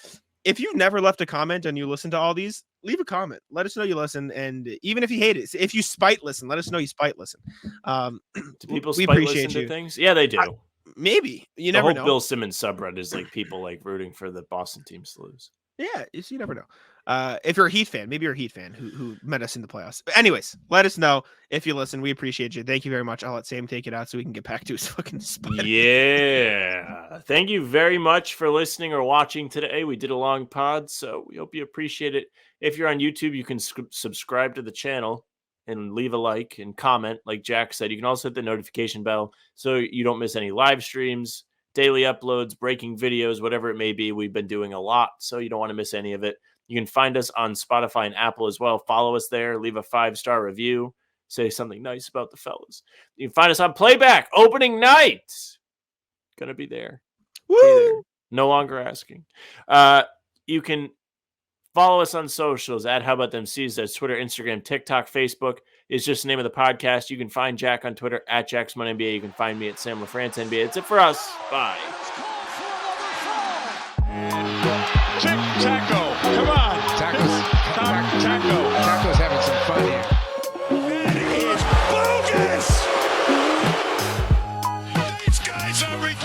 If you've never left a comment and you listen to all these, leave a comment. Let us know you listen. And even if you hate it, if you spite listen, let us know you spite listen. Do people spite listen to things? Yeah, they do. Maybe. You never know. Bill Simmons subreddit is people rooting for the Boston teams to lose. Yeah, you never know. If you're a Heat fan, maybe you're a Heat fan who met us in the playoffs. But anyways, let us know if you listen. We appreciate you. Thank you very much. I'll let Sam take it out so we can get back to his fucking spot. Yeah. Thank you very much for listening or watching today. We did a long pod, so we hope you appreciate it. If you're on YouTube, you can subscribe to the channel and leave a like and comment. Like Jack said, you can also hit the notification bell so you don't miss any live streams, daily uploads, breaking videos, whatever it may be. We've been doing a lot, so you don't want to miss any of it. You can find us on Spotify and Apple as well. Follow us there. Leave a 5-star review. Say something nice about the fellas. You can find us on Playback opening night. Gonna be there. Woo! Be there. No longer asking. You can follow us on socials at How About Them C's. That's Twitter, Instagram, TikTok, Facebook. Is just the name of the podcast. You can find Jack on Twitter at JacksMonNBA. You can find me at Sam LaFrance NBA. That's it for us. Bye. Taco, come on. Taco's having some fun here. That is bogus! These guys are ridiculous.